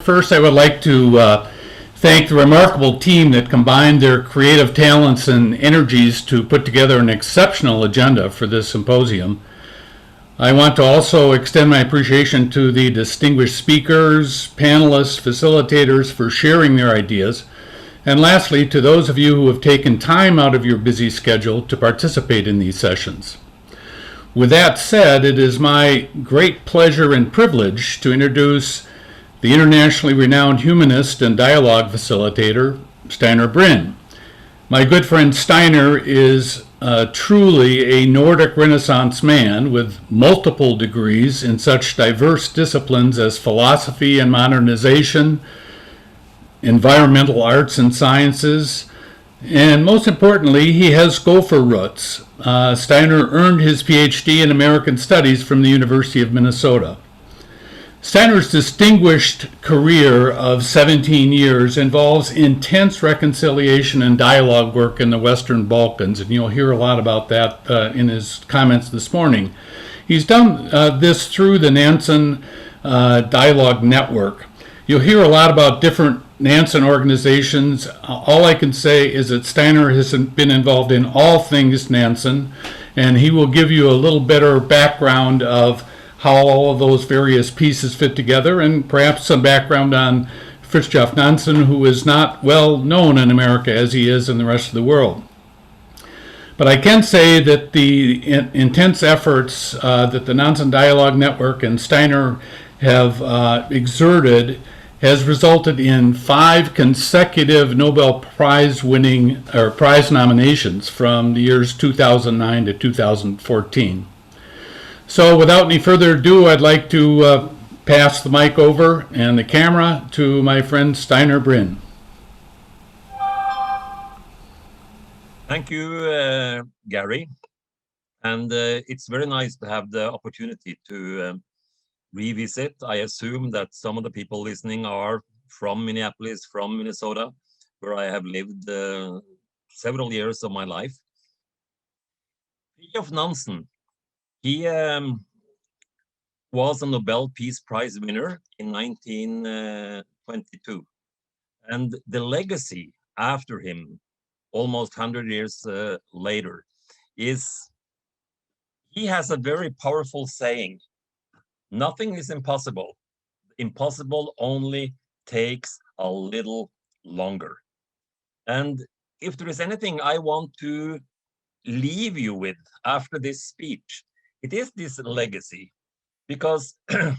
First, I would like to thank the remarkable team that combined their creative talents and energies to put together an exceptional agenda for this symposium. I want to also extend my appreciation to the distinguished speakers, panelists, facilitators for sharing their ideas, and lastly, to those of you who have taken time out of your busy schedule to participate in these sessions. With that said, it is my great pleasure and privilege to introduce the internationally renowned humanist and dialogue facilitator, Steinar Bryn. My good friend Steinar is truly a Nordic Renaissance man with multiple degrees in such diverse disciplines as philosophy and modernization, environmental arts and sciences, and most importantly, he has Gopher roots. Steinar earned his PhD in American Studies from the University of Minnesota. Steinar's distinguished career of 17 years involves intense reconciliation and dialogue work in the Western Balkans, and you'll hear a lot about that in his comments this morning. He's done this through the Nansen Dialogue Network. You'll hear a lot about different Nansen organizations. All I can say is that Steinar has been involved in all things Nansen, and he will give you a little better background of how all of those various pieces fit together, and perhaps some background on Fridtjof Nansen, who is not well known in America as he is in the rest of the world. But I can say that the intense efforts that the Nansen Dialogue Network and Steinar have exerted has resulted in 5 consecutive Nobel Prize winning or prize nominations from the years 2009 to 2014. So without any further ado, I'd like to pass the mic over and the camera to my friend Steinar Bryn. Thank you, Gary. And it's very nice to have the opportunity to revisit. I assume that some of the people listening are from Minneapolis, from Minnesota, where I have lived several years of my life. Fridtjof Nansen, he was a Nobel Peace Prize winner in 1922. And the legacy after him, almost 100 years later, is he has a very powerful saying: nothing is impossible. Impossible only takes a little longer. And if there is anything I want to leave you with after this speech, it is this legacy, because the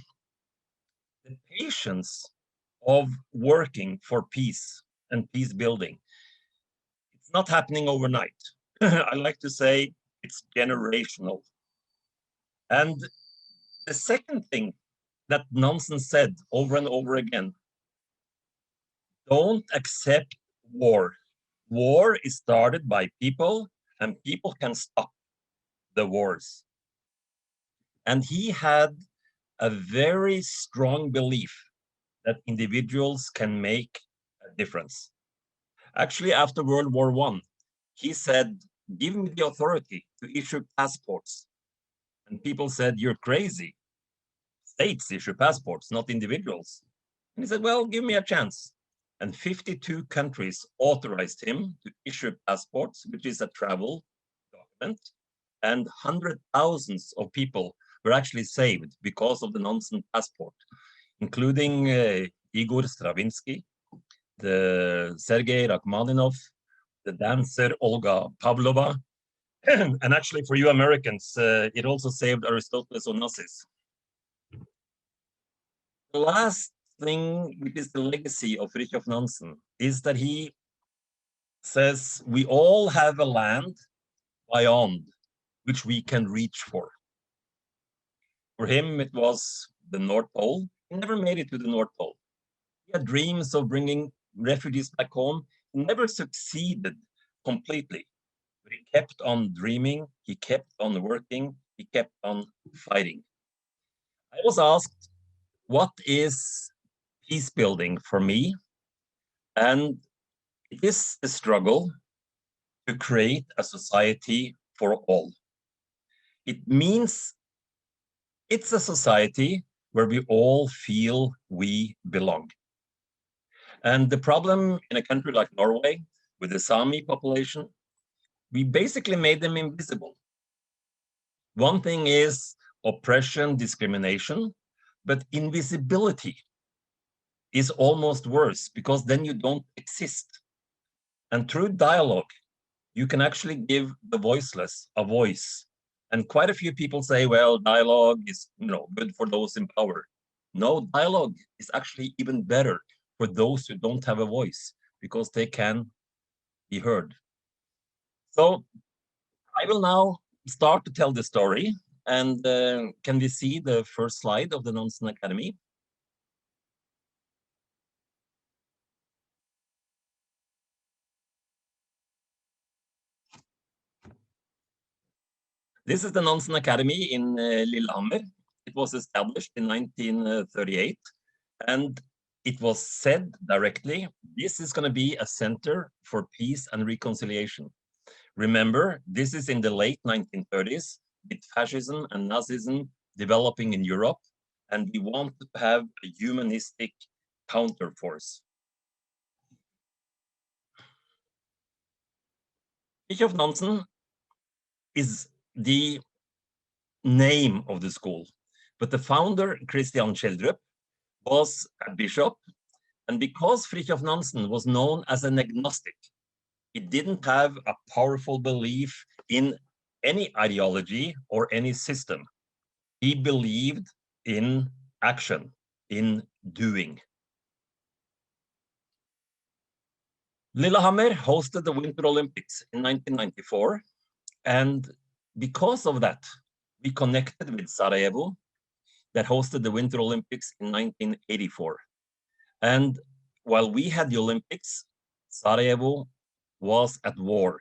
patience of working for peace and peace building, it's not happening overnight. I like to say it's generational. And the second thing that Nansen said over and over again: don't accept war. War is started by people, and people can stop the wars. And he had a very strong belief that individuals can make a difference. Actually, after World War I, he said, give me the authority to issue passports. And people said, you're crazy. States issue passports, not individuals. And he said, well, give me a chance. And 52 countries authorized him to issue passports, which is a travel document. And 100,000 of people were actually saved because of the Nansen passport, including Igor Stravinsky, the Sergei Rachmaninoff, the dancer Olga Pavlova, and actually for you Americans, it also saved Aristoteles Onassis. The last thing, which is the legacy of Fridtjof Nansen, is that he says we all have a land beyond which we can reach for. For him, it was the North Pole. He never made it to the North Pole. He had dreams of bringing refugees back home. He never succeeded completely, but he kept on dreaming, he kept on working, he kept on fighting. I was asked, what is peace building for me? And it is a struggle to create a society for all. It means it's a society where we all feel we belong. And the problem in a country like Norway, with the Sami population, we basically made them invisible. One thing is oppression, discrimination, but invisibility is almost worse because then you don't exist. And through dialogue, you can actually give the voiceless a voice. And quite a few people say, well, dialogue is good for those in power. No, dialogue is actually even better for those who don't have a voice because they can be heard. So I will now start to tell the story. And can we see the first slide of the Nansen Academy? This is the Nansen Academy in Lillehammer. It was established in 1938, and it was said directly, this is going to be a center for peace and reconciliation. Remember, this is in the late 1930s, with fascism and Nazism developing in Europe, and we want to have a humanistic counterforce. Fridtjof Nansen is the name of the school, but the founder, Christian Schjelderup, was a bishop, and because Fridtjof Nansen was known as an agnostic, he didn't have a powerful belief in any ideology or any system. He believed in action, in doing. Lillehammer hosted the Winter Olympics in 1994, and because of that, we connected with Sarajevo, that hosted the Winter Olympics in 1984. And while we had the Olympics, Sarajevo was at war.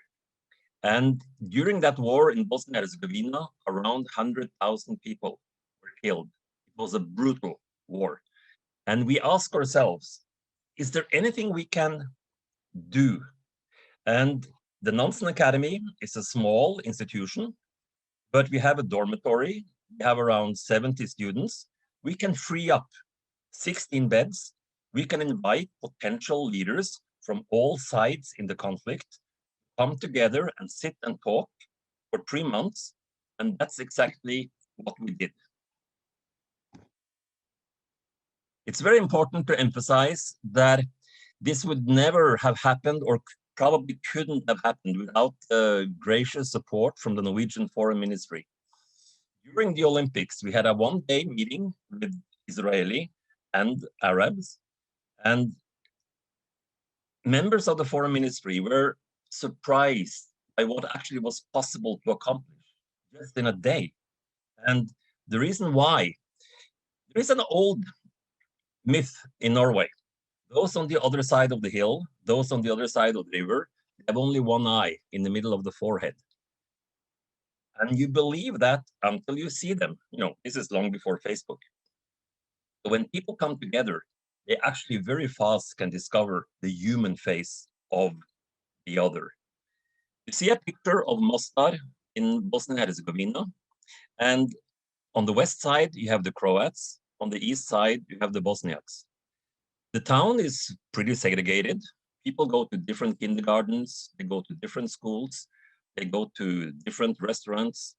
And during that war in Bosnia and Herzegovina, around 100,000 people were killed. It was a brutal war. And we ask ourselves, is there anything we can do? And the Nansen Academy is a small institution, but we have a dormitory. We have around 70 students. We can free up 16 beds. We can invite potential leaders from all sides in the conflict, come together and sit and talk for 3 months. And that's exactly what we did. It's very important to emphasize that this would never have happened or probably couldn't have happened without the gracious support from the Norwegian Foreign Ministry. During the Olympics, we had a one-day meeting with Israeli and Arabs, and members of the Foreign Ministry were surprised by what actually was possible to accomplish just in a day. And the reason why, there is an old myth in Norway. Those on the other side of the hill, those on the other side of the river, have only one eye in the middle of the forehead. And you believe that until you see them. This is long before Facebook. So when people come together, they actually very fast can discover the human face of the other. You see a picture of Mostar in Bosnia and Herzegovina, and on the west side, you have the Croats. On the east side, you have the Bosniaks. The town is pretty segregated. People go to different kindergartens, they go to different schools, they go to different restaurants,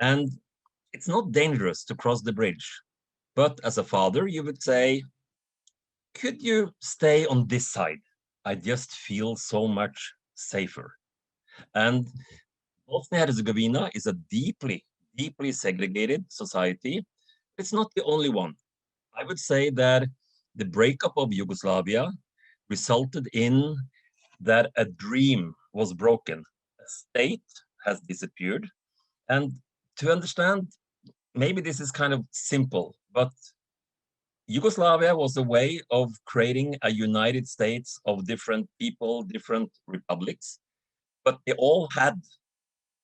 and it's not dangerous to cross the bridge. But as a father, you would say, could you stay on this side? I just feel so much safer. And Bosnia and Herzegovina is a deeply, deeply segregated society. It's not the only one. I would say that the breakup of Yugoslavia resulted in that a dream was broken. A state has disappeared. And to understand, maybe this is kind of simple, but Yugoslavia was a way of creating a United States of different people, different republics, but they all had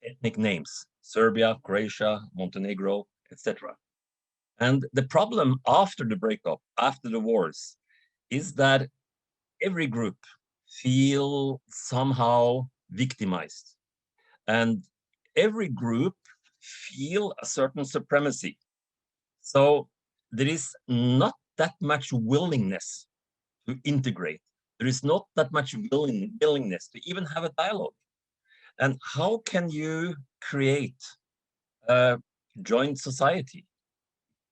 ethnic names: Serbia, Croatia, Montenegro, etc. And the problem after the breakup, after the wars, is that every group feel somehow victimized, and every group feel a certain supremacy. So there is not that much willingness to integrate. There is not that much willingness to even have a dialogue. And how can you create a joint society?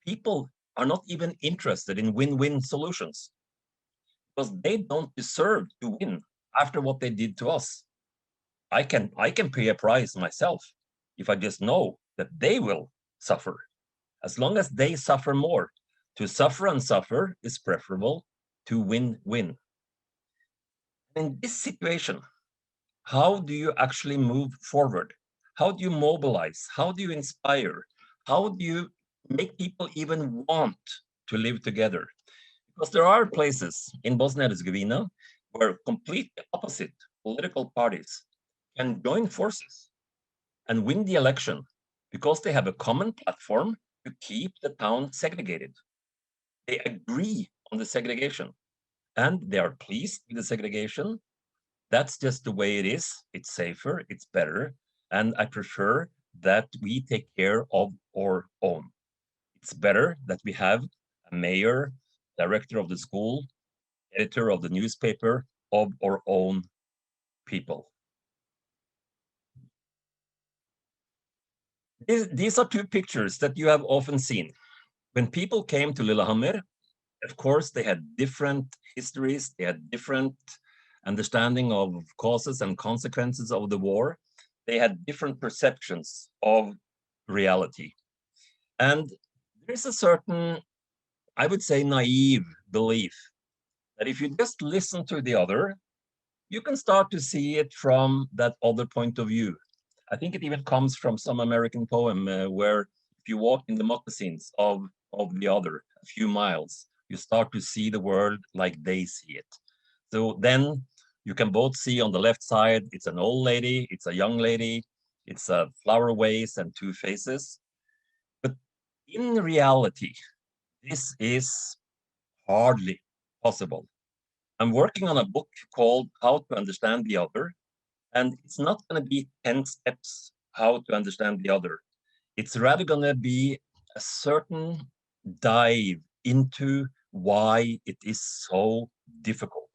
People are not even interested in win-win solutions because they don't deserve to win after what they did to us. I can pay a price myself if I just know that they will suffer. As long as they suffer more, to suffer and suffer is preferable to win-win. In this situation, how do you actually move forward? How do you mobilize? How do you inspire? How do you make people even want to live together? Because there are places in Bosnia and Herzegovina where completely opposite political parties can join forces and win the election because they have a common platform to keep the town segregated. They agree on the segregation and they are pleased with the segregation. That's just the way it is. It's safer, it's better, and I prefer that we take care of our own. It's better that we have a mayor, director of the school, editor of the newspaper of our own people. These are two pictures that you have often seen. When people came to Lillehammer, of course, they had different histories, they had different understanding of causes and consequences of the war. They had different perceptions of reality. And there's a certain, I would say, naive belief that if you just listen to the other, you can start to see it from that other point of view. I think it even comes from some American poem where if you walk in the moccasins of the other a few miles, you start to see the world like they see it. So then you can both see on the left side, it's an old lady, it's a young lady, it's a flower vase and two faces. But in reality, this is hardly possible. I'm working on a book called How to Understand the Other, and it's not going to be 10 steps how to understand the other. It's rather going to be a certain dive into why it is so difficult.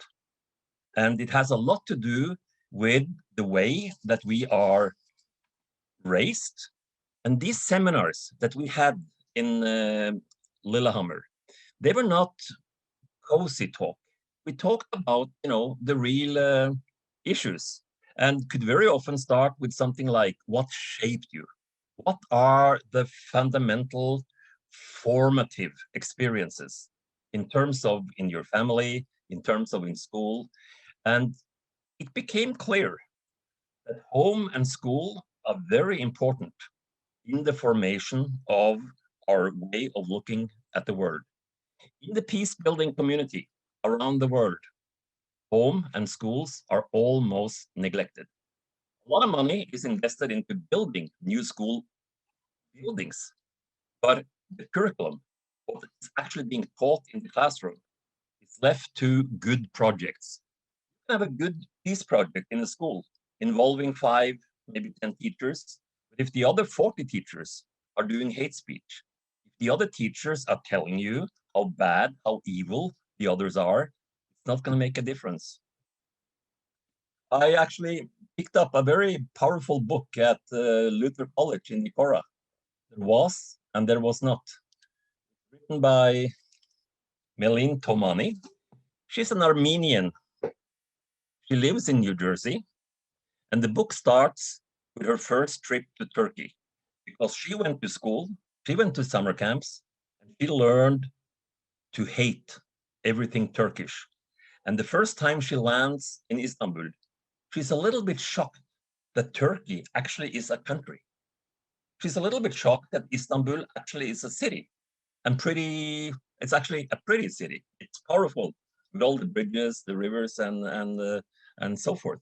And it has a lot to do with the way that we are raised. And these seminars that we had in Lillehammer, they were not cozy talk. We talked about, the real issues and could very often start with something like, what shaped you? What are the fundamental formative experiences in terms of in your family, in terms of in school? And it became clear that home and school are very important in the formation of our way of looking at the world. In the peace building community around the world, home and schools are almost neglected. A lot of money is invested into building new school buildings, but the curriculum, what is actually being taught in the classroom, is left to good projects. You can have a good peace project in a school involving 5, maybe 10 teachers, but if the other 40 teachers are doing hate speech, if the other teachers are telling you how bad, how evil the others are, it's not going to make a difference. I actually picked up a very powerful book at Luther College in Nicoya. There was and there was not. Written by Melin Tomani. She's an Armenian. She lives in New Jersey. And the book starts with her first trip to Turkey because she went to school, she went to summer camps, and she learned to hate everything Turkish. And the first time she lands in Istanbul, she's a little bit shocked that Turkey actually is a country. She's a little bit shocked that Istanbul actually is a city and it's actually a pretty city. It's powerful with all the bridges, the rivers, and so forth.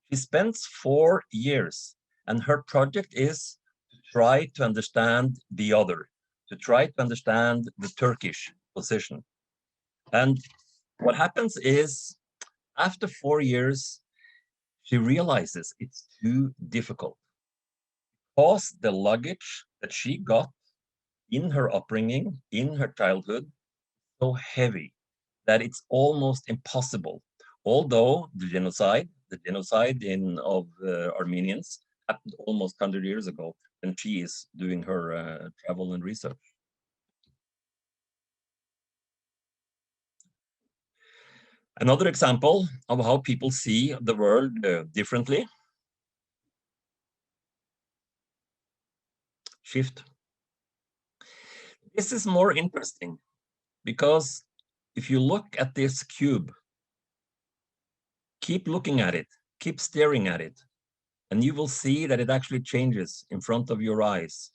She spends 4 years, and her project is to try to understand the other, to try to understand the Turkish position. And what happens is, after 4 years, she realizes it's too difficult because the luggage that she got in her upbringing, in her childhood, so heavy that it's almost impossible Although the genocide of Armenians happened almost 100 years ago, and she is doing her travel and research. Another example of how people see the world differently. Shift. This is more interesting because if you look at this cube, keep looking at it, keep staring at it, and you will see that it actually changes in front of your eyes.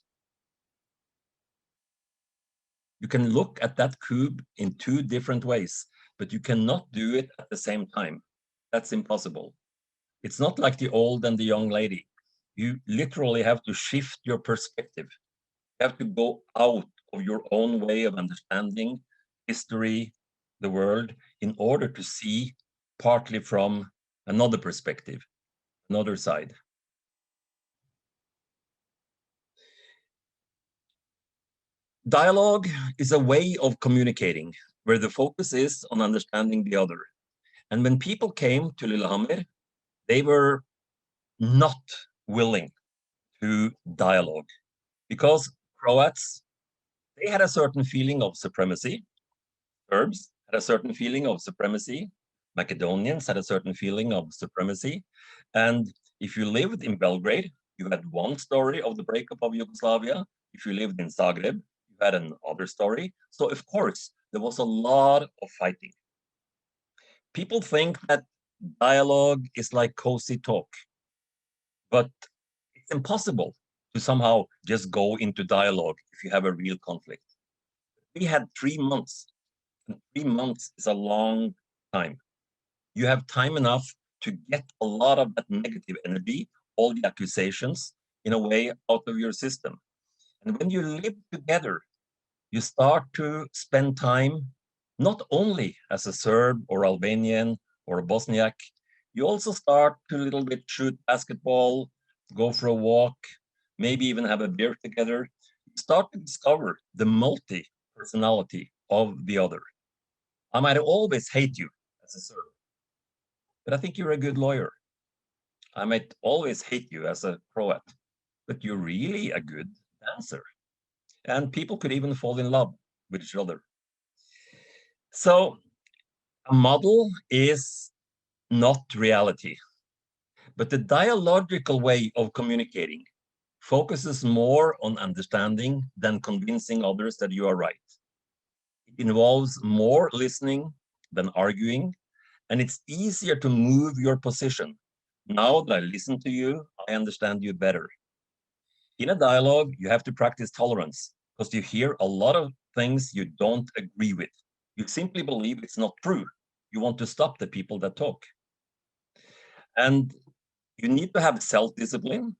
You can look at that cube in two different ways, but you cannot do it at the same time. That's impossible. It's not like the old and the young lady. You literally have to shift your perspective. You have to go out of your own way of understanding history, the world, in order to see partly from another perspective, another side. Dialogue is a way of communicating where the focus is on understanding the other. And when people came to Lillehammer, they were not willing to dialogue because Croats, they had a certain feeling of supremacy. Serbs had a certain feeling of supremacy. Macedonians had a certain feeling of supremacy. And if you lived in Belgrade, you had one story of the breakup of Yugoslavia. If you lived in Zagreb, you had another story. So, of course, there was a lot of fighting. People think that dialogue is like cozy talk, but it's impossible to somehow just go into dialogue if you have a real conflict. We had 3 months, and 3 months is a long time. You have time enough to get a lot of that negative energy, all the accusations, in a way out of your system. And when you live together, you start to spend time not only as a Serb or Albanian or a Bosniak, you also start to a little bit shoot basketball, go for a walk, maybe even have a beer together. You start to discover the multi-personality of the other. I might always hate you as a Serb, but I think you're a good lawyer. I might always hate you as a Croat, but you're really a good dancer. And people could even fall in love with each other. So a model is not reality, but the dialogical way of communicating focuses more on understanding than convincing others that you are right. It involves more listening than arguing, and it's easier to move your position. Now that I listen to you, I understand you better. In a dialogue, you have to practice tolerance because you hear a lot of things you don't agree with. You simply believe it's not true. You want to stop the people that talk. And you need to have self-discipline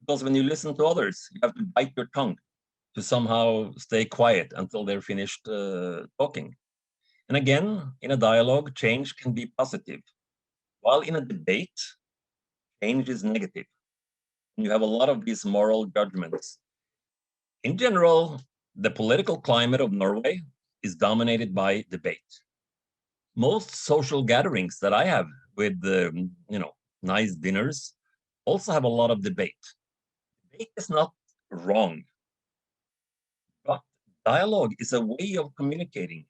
because when you listen to others, you have to bite your tongue to somehow stay quiet until they're finished talking. And again, in a dialogue, change can be positive, while in a debate, change is negative. And you have a lot of these moral judgments. In general, the political climate of Norway is dominated by debate. Most social gatherings that I have with nice dinners also have a lot of debate. Debate is not wrong, but dialogue is a way of communicating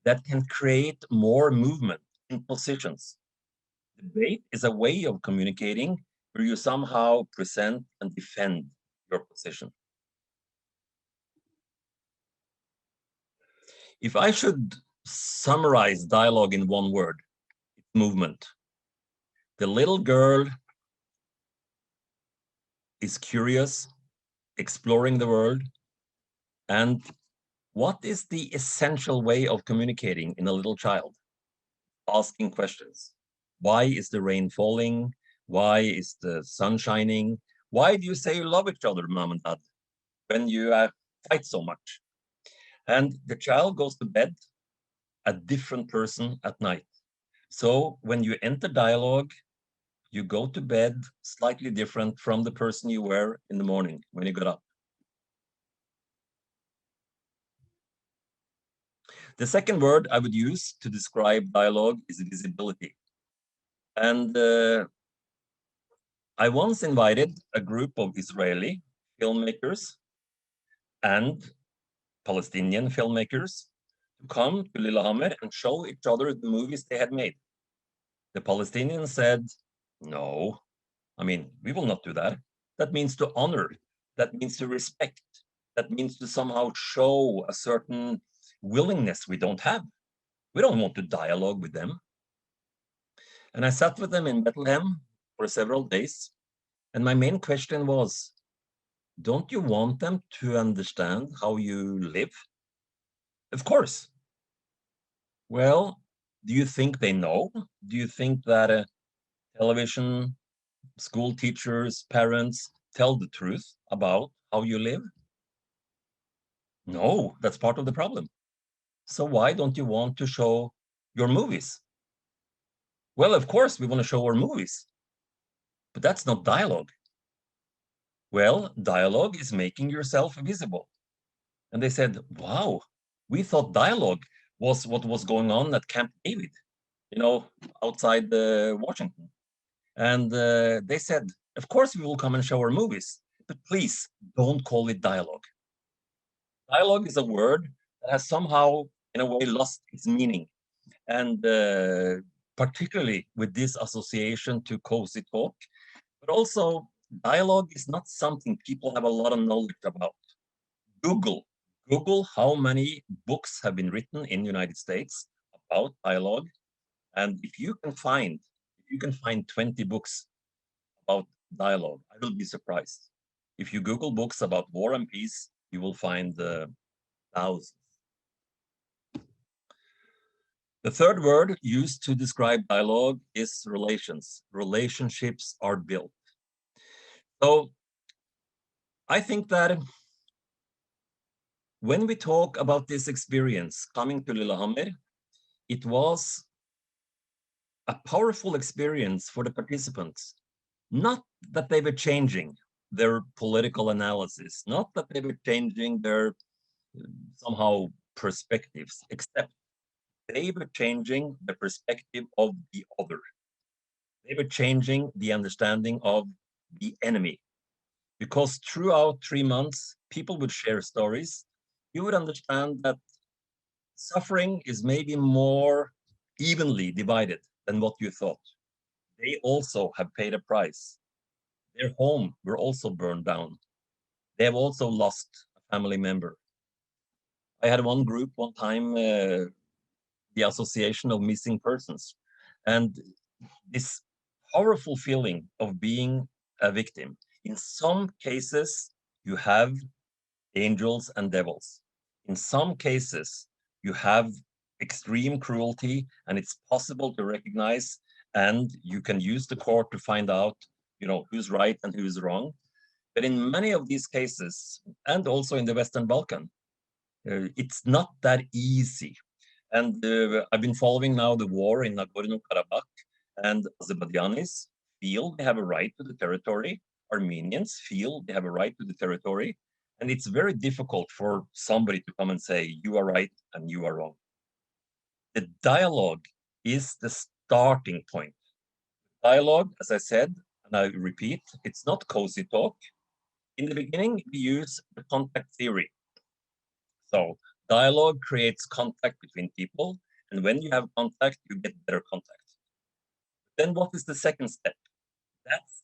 that can create more movement in positions. Debate is a way of communicating where you somehow present and defend your position. If I should summarize dialogue in one word, it's movement. The little girl is curious, exploring the world, and what is the essential way of communicating in a little child? Asking questions. Why is the rain falling? Why is the sun shining? Why do you say you love each other, mom and dad, when you fight so much? And the child goes to bed a different person at night. So when you enter dialogue, you go to bed slightly different from the person you were in the morning when you got up. The second word I would use to describe dialogue is visibility. And I once invited a group of Israeli filmmakers and Palestinian filmmakers to come to Lillehammer and show each other the movies they had made. The Palestinians said, no, I mean, we will not do that. That means to honor, that means to respect, that means to somehow show a certain willingness we don't have. We don't want to dialogue with them. And I sat with them in Bethlehem for several days. And my main question was, don't you want them to understand how you live? Of course. Well, do you think they know? Do you think that television, school teachers, parents tell the truth about how you live? No, that's part of the problem. So why don't you want to show your movies? Well, of course, we want to show our movies, but that's not dialogue. Well, dialogue is making yourself visible. And they said, wow, we thought dialogue was what was going on at Camp David, outside Washington. And they said, of course, we will come and show our movies, but please don't call it dialogue. Dialogue is a word that has somehow, in a way, lost its meaning. And particularly with this association to cozy talk, but also dialogue is not something people have a lot of knowledge about. Google how many books have been written in the United States about dialogue. And if you can find 20 books about dialogue, I will be surprised. If you Google books about war and peace, you will find thousands. The third word used to describe dialogue is relations. Relationships are built. So I think that when we talk about this experience coming to Lillahammer, it was a powerful experience for the participants. Not that they were changing their political analysis, not that they were changing their somehow perspectives, except they were changing the perspective of the other. They were changing the understanding of the enemy. Because throughout 3 months, people would share stories. You would understand that suffering is maybe more evenly divided than what you thought. They also have paid a price. Their home were also burned down. They have also lost a family member. I had one group one time, the Association of Missing Persons, and this powerful feeling of being a victim. In some cases, you have angels and devils. In some cases, you have extreme cruelty, and it's possible to recognize, and you can use the court to find out, who's right and who's wrong. But in many of these cases, and also in the Western Balkans, it's not that easy. And I've been following now the war in Nagorno-Karabakh, and Azerbaijanis feel they have a right to the territory. Armenians feel they have a right to the territory. And it's very difficult for somebody to come and say, you are right and you are wrong. The dialogue is the starting point. Dialogue, as I said, and I repeat, it's not cozy talk. In the beginning, we use the contact theory. So dialogue creates contact between people, and when you have contact, you get better contact. Then what is the second step? That's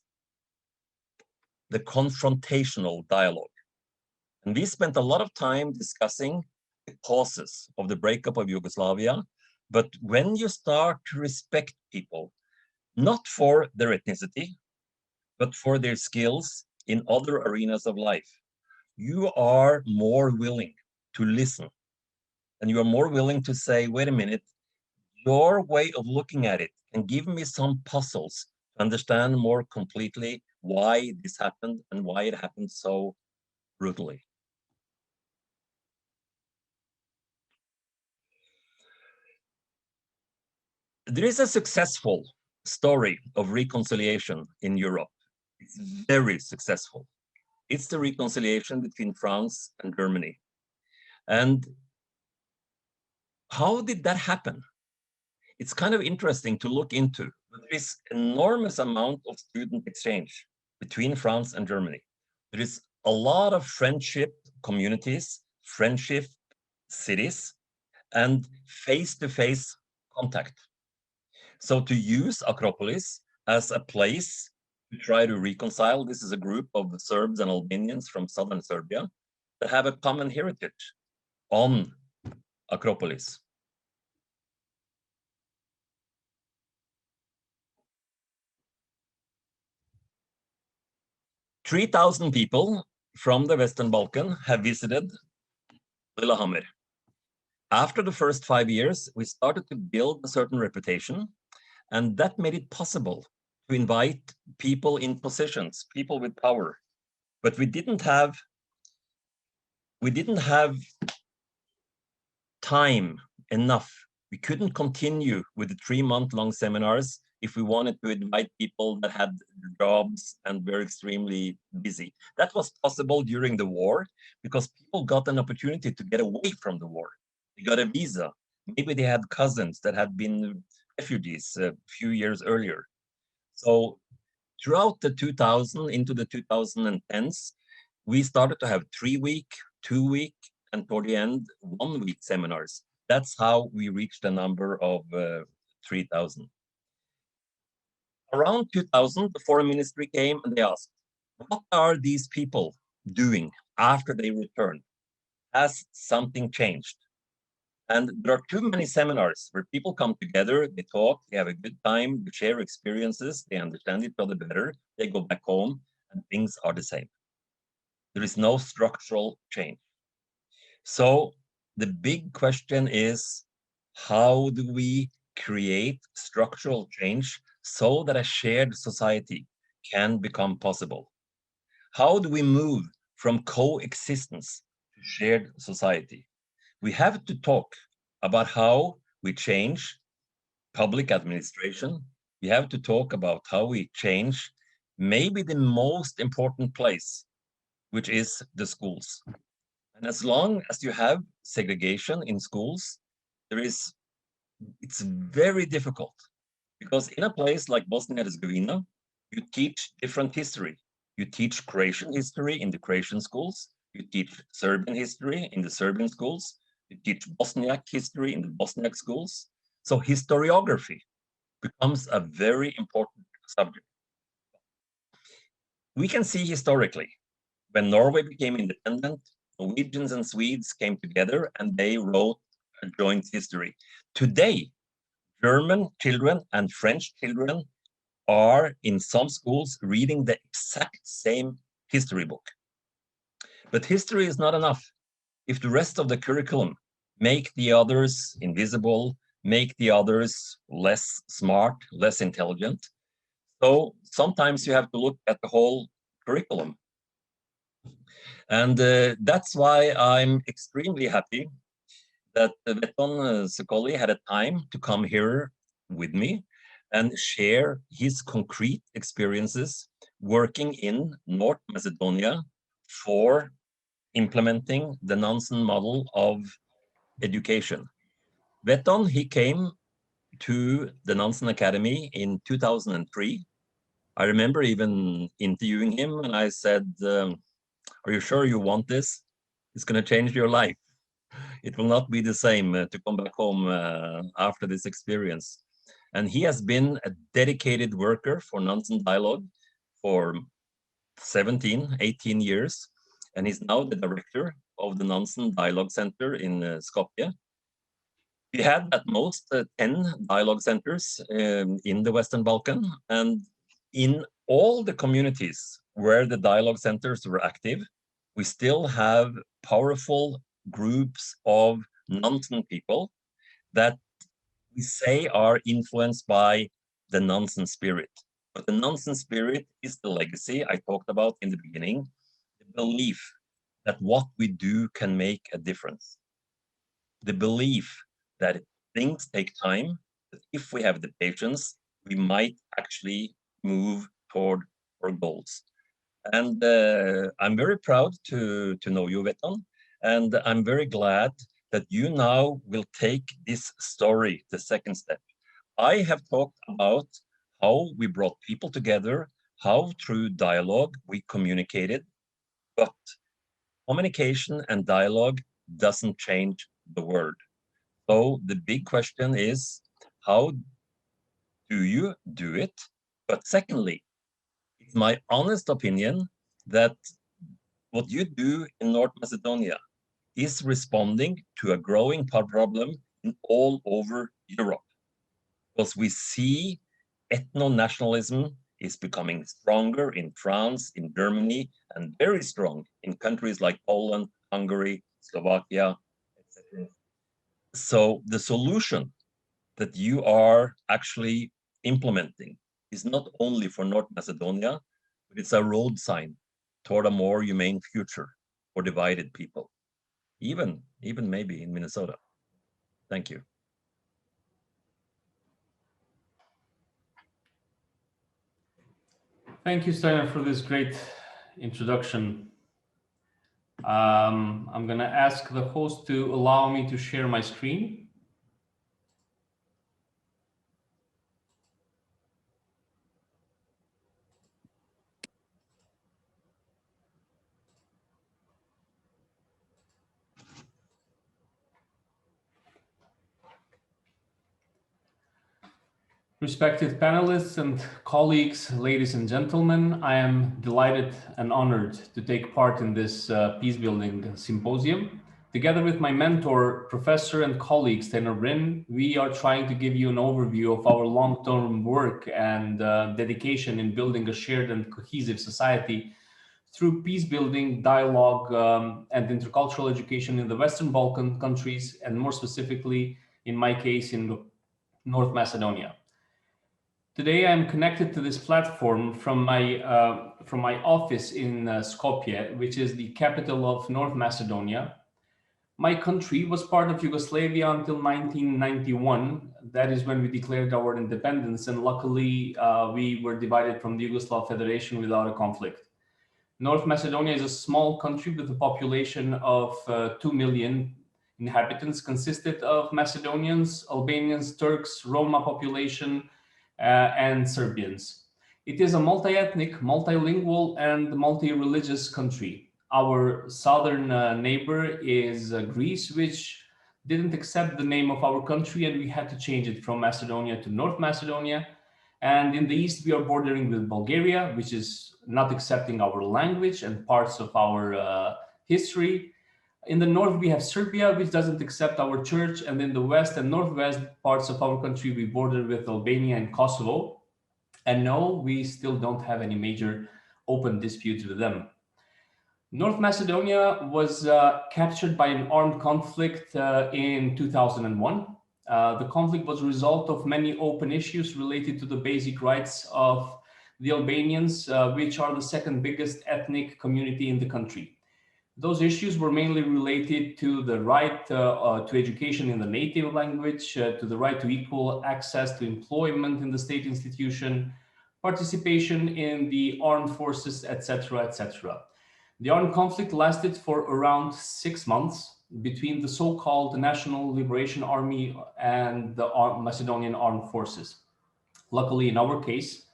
the confrontational dialogue. And we spent a lot of time discussing the causes of the breakup of Yugoslavia. But when you start to respect people, not for their ethnicity, but for their skills in other arenas of life, you are more willing to listen. And you are more willing to say, wait a minute, your way of looking at it can give me some puzzles to understand more completely why this happened and why it happened so brutally. There is a successful story of reconciliation in Europe. It's very successful. It's the reconciliation between France and Germany. And how did that happen? It's kind of interesting to look into. But there is enormous amount of student exchange between France and Germany. There is a lot of friendship communities, friendship cities, and face-to-face contact. So to use Acropolis as a place to try to reconcile, this is a group of Serbs and Albanians from southern Serbia that have a common heritage on Acropolis. "3,000 people from the Western Balkans have visited Lillehammer. After the first 5 years, we started to build a certain reputation, and that made it possible to invite people in positions, people with power. But we didn't have time enough. We couldn't continue with the 3-month-long seminars if we wanted to invite people that had jobs and were extremely busy. That was possible during the war because people got an opportunity to get away from the war. They got a visa. Maybe they had cousins that had been refugees a few years earlier. So throughout the 2000 into the 2010s, we started to have 3-week, 2-week, and toward the end, 1-week seminars. That's how we reached a number of 3,000. Around 2000, the foreign ministry came and they asked, what are these people doing after they return? Has something changed? And there are too many seminars where people come together, they talk, they have a good time, they share experiences, they understand each other better, they go back home, and things are the same. There is no structural change. So the big question is, how do we create structural change so that a shared society can become possible? How do we move from coexistence to shared society? We have to talk about how we change public administration. We have to talk about how we change maybe the most important place, which is the schools. And as long as you have segregation in schools, it's very difficult because in a place like Bosnia and Herzegovina, you teach different history. You teach Croatian history in the Croatian schools. You teach Serbian history in the Serbian schools. You teach Bosniak history in the Bosniak schools. So historiography becomes a very important subject. We can see historically, when Norway became independent, Norwegians and Swedes came together and they wrote a joint history. Today, German children and French children are in some schools reading the exact same history book. But history is not enough. If the rest of the curriculum make the others invisible, make the others less smart, less intelligent, so sometimes you have to look at the whole curriculum. And that's why I'm extremely happy that Veton Zekolli had a time to come here with me and share his concrete experiences working in North Macedonia for implementing the Nansen model of education. Veton, he came to the Nansen Academy in 2003. I remember even interviewing him and I said, are you sure you want this? It's going to change your life. It will not be the same to come back home after this experience. And he has been a dedicated worker for Nansen Dialogue for 17, 18 years. And he's now the director of the Nansen Dialogue Center in Skopje. We had at most 10 dialogue centers in the Western Balkans. And in all the communities where the dialogue centers were active, we still have powerful groups of Nansen people that we say are influenced by the Nansen spirit. But the Nansen spirit is the legacy I talked about in the beginning, the belief that what we do can make a difference. The belief that things take time, that if we have the patience, we might actually move toward our goals. And I'm very proud to know you, Veton, and I'm very glad that you now will take this story the second step. I have talked about how we brought people together, how through dialogue we communicated, but communication and dialogue doesn't change the world. So the big question is, how do you do it? But secondly, it's my honest opinion that what you do in North Macedonia is responding to a growing problem in all over Europe. Because we see ethno-nationalism is becoming stronger in France, in Germany, and very strong in countries like Poland, Hungary, Slovakia, etc. So the solution that you are actually implementing is not only for North Macedonia, but it's a road sign toward a more humane future for divided people, even maybe in Minnesota. Thank you. Thank you, Steinar, for this great introduction. I'm going to ask the host to allow me to share my screen. Respected panelists and colleagues, ladies and gentlemen, I am delighted and honored to take part in this peacebuilding symposium. Together with my mentor, professor and colleague, Steinar Bryn, we are trying to give you an overview of our long-term work and dedication in building a shared and cohesive society through peacebuilding, dialogue, and intercultural education in the Western Balkan countries, and more specifically, in my case, in North Macedonia. Today, I'm connected to this platform from my office in Skopje, which is the capital of North Macedonia. My country was part of Yugoslavia until 1991. That is when we declared our independence, and luckily, we were divided from the Yugoslav Federation without a conflict. North Macedonia is a small country with a population of 2 million inhabitants, consisted of Macedonians, Albanians, Turks, Roma population, and Serbians. It is a multi-ethnic, multilingual, and multi-religious country. Our southern neighbor is Greece, which didn't accept the name of our country, and we had to change it from Macedonia to North Macedonia. And in the east, we are bordering with Bulgaria, which is not accepting our language and parts of our history. In the north, we have Serbia, which doesn't accept our church. And in the west and northwest parts of our country, we border with Albania and Kosovo. And no, we still don't have any major open disputes with them. North Macedonia was captured by an armed conflict in 2001. The conflict was a result of many open issues related to the basic rights of the Albanians, which are the second biggest ethnic community in the country. Those issues were mainly related to the right to education in the native language, to the right to equal access to employment in the state institution, participation in the armed forces, etc., etc. The armed conflict lasted for around 6 months between the so-called National Liberation Army and the Macedonian Armed Forces. Luckily, in our case,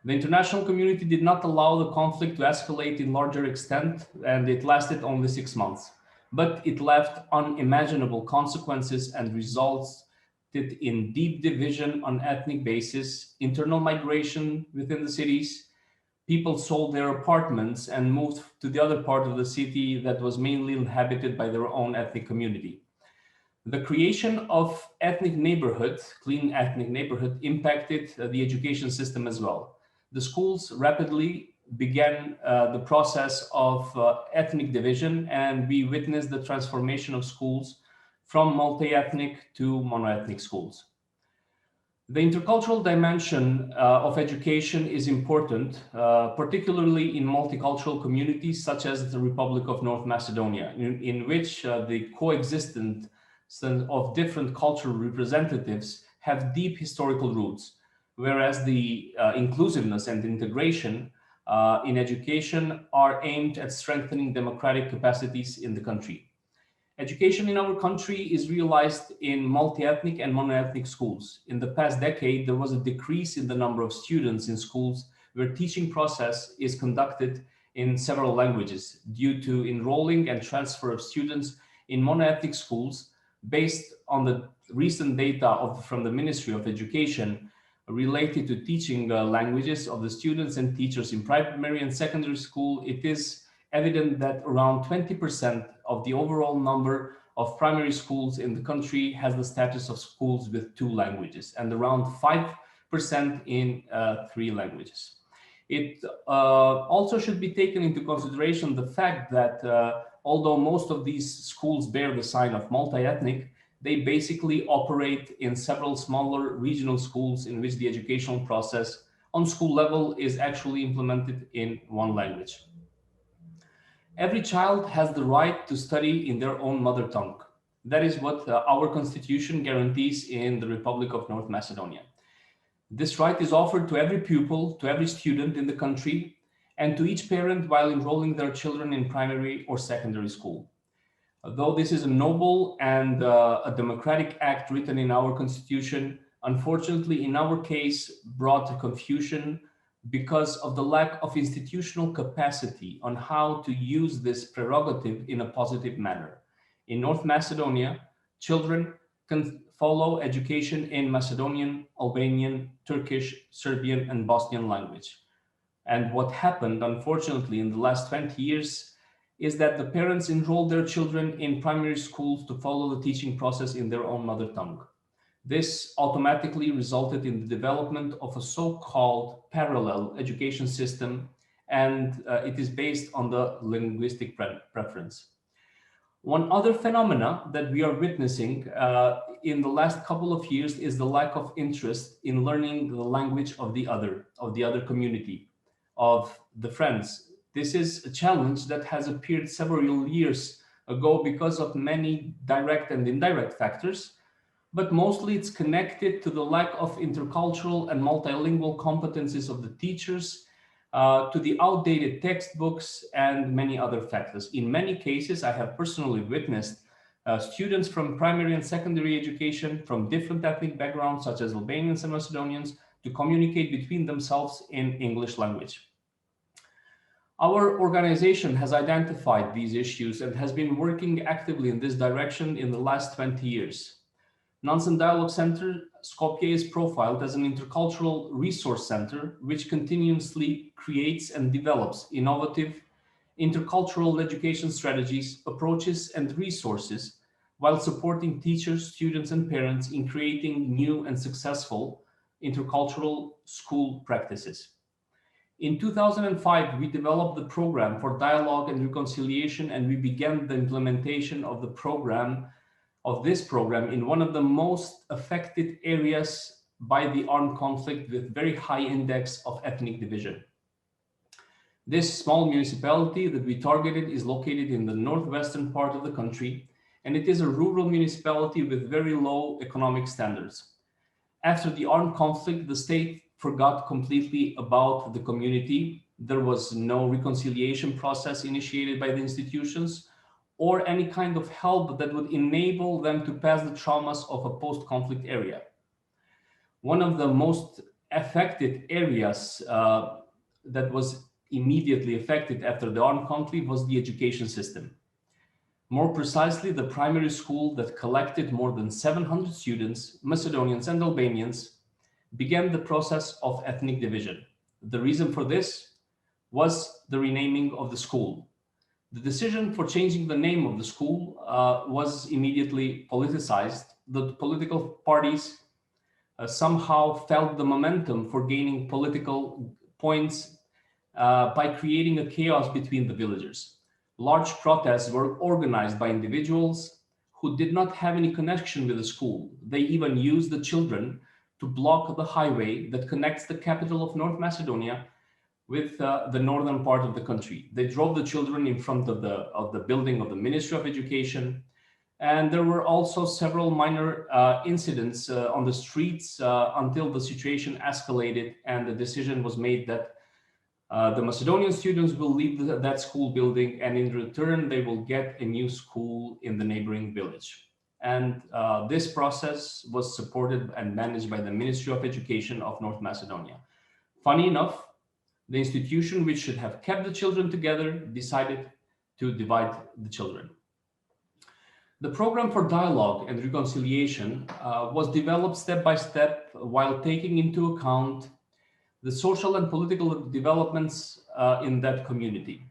the international community did not allow the conflict to escalate in larger extent, and it lasted only 6 months. But it left unimaginable consequences and resulted in deep division on ethnic basis, internal migration within the cities. People sold their apartments and moved to the other part of the city that was mainly inhabited by their own ethnic community. The creation of ethnic neighborhood, clean ethnic neighborhood, impacted the education system as well. The schools rapidly began the process of ethnic division, and we witnessed the transformation of schools from multi-ethnic to monoethnic schools. The intercultural dimension of education is important, particularly in multicultural communities such as the Republic of North Macedonia, in which the coexistence of different cultural representatives have deep historical roots, whereas the inclusiveness and integration in education are aimed at strengthening democratic capacities in the country. Education in our country is realized in multi-ethnic and monoethnic schools. In the past decade, there was a decrease in the number of students in schools where teaching process is conducted in several languages due to enrolling and transfer of students in monoethnic schools based on the recent data from the Ministry of Education related to teaching languages of the students and teachers in primary and secondary school. It is evident that around 20% of the overall number of primary schools in the country has the status of schools with 2 languages and around 5% in 3 languages. It also should be taken into consideration the fact that although most of these schools bear the sign of multi-ethnic, they basically operate in several smaller regional schools in which the educational process on school level is actually implemented in 1 language. Every child has the right to study in their own mother tongue. That is what our constitution guarantees in the Republic of North Macedonia. This right is offered to every pupil, to every student in the country, and to each parent while enrolling their children in primary or secondary school. Though this is a noble and a democratic act written in our constitution, unfortunately, in our case, brought confusion because of the lack of institutional capacity on how to use this prerogative in a positive manner. In North Macedonia, children can follow education in Macedonian, Albanian, Turkish, Serbian, and Bosnian language. And what happened, unfortunately, in the last 20 years is that the parents enrolled their children in primary schools to follow the teaching process in their own mother tongue. This automatically resulted in the development of a so-called parallel education system, and it is based on the linguistic preference. One other phenomena that we are witnessing in the last couple of years is the lack of interest in learning the language of the other community, of the friends. This is a challenge that has appeared several years ago because of many direct and indirect factors, but mostly it's connected to the lack of intercultural and multilingual competencies of the teachers, to the outdated textbooks and many other factors. In many cases, I have personally witnessed students from primary and secondary education from different ethnic backgrounds, such as Albanians and Macedonians, to communicate between themselves in English language. Our organization has identified these issues and has been working actively in this direction in the last 20 years. Nansen Dialogue Center Skopje is profiled as an intercultural resource center which continuously creates and develops innovative intercultural education strategies, approaches, and resources while supporting teachers, students, and parents in creating new and successful intercultural school practices. In 2005, we developed the program for dialogue and reconciliation, and we began the implementation of this program in one of the most affected areas by the armed conflict with very high index of ethnic division. This small municipality that we targeted is located in the northwestern part of the country, and it is a rural municipality with very low economic standards. After the armed conflict, the state forgot completely about the community. There was no reconciliation process initiated by the institutions or any kind of help that would enable them to pass the traumas of a post-conflict area. One of the most affected areas that was immediately affected after the armed conflict was the education system. More precisely, the primary school that collected more than 700 students, Macedonians and Albanians, began the process of ethnic division. The reason for this was the renaming of the school. The decision for changing the name of the school was immediately politicized. The political parties somehow felt the momentum for gaining political points by creating a chaos between the villagers. Large protests were organized by individuals who did not have any connection with the school. They even used the children to block the highway that connects the capital of North Macedonia with the northern part of the country. They drove the children in front of the building of the Ministry of Education. And there were also several minor incidents on the streets until the situation escalated and the decision was made that The Macedonian students will leave that school building, and in return, they will get a new school in the neighboring village. And this process was supported and managed by the Ministry of Education of North Macedonia. Funny enough, the institution which should have kept the children together decided to divide the children. The program for dialogue and reconciliation was developed step by step while taking into account the social and political developments in that community.